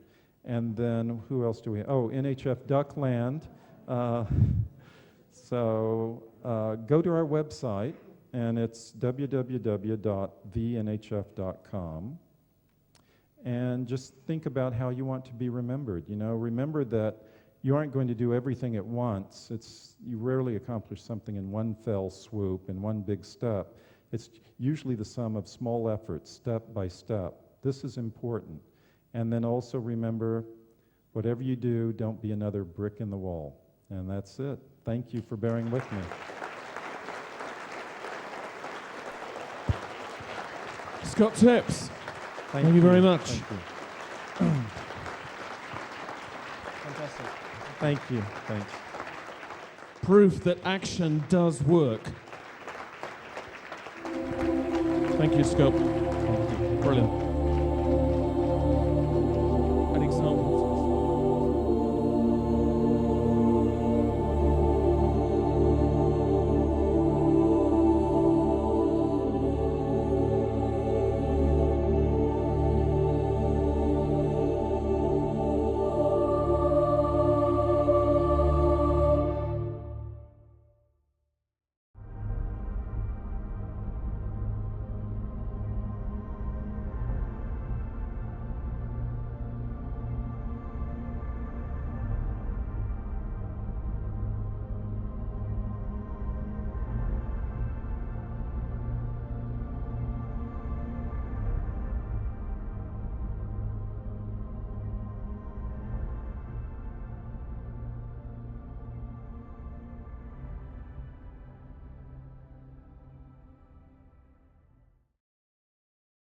And then who else do we have? Oh, NHF Duckland. So go to our website, and it's www.thenhf.com. And just think about how you want to be remembered. Remember that you aren't going to do everything at once. You rarely accomplish something in one fell swoop, in one big step. It's usually the sum of small efforts, step by step. This is important. And then also remember, whatever you do, don't be another brick in the wall. And that's it. Thank you for bearing with me. Scott Tips, thank you very much. Thank you. Fantastic. Thank you. Thanks. Proof that action does work. Thank you, Scott. Thank you. Brilliant.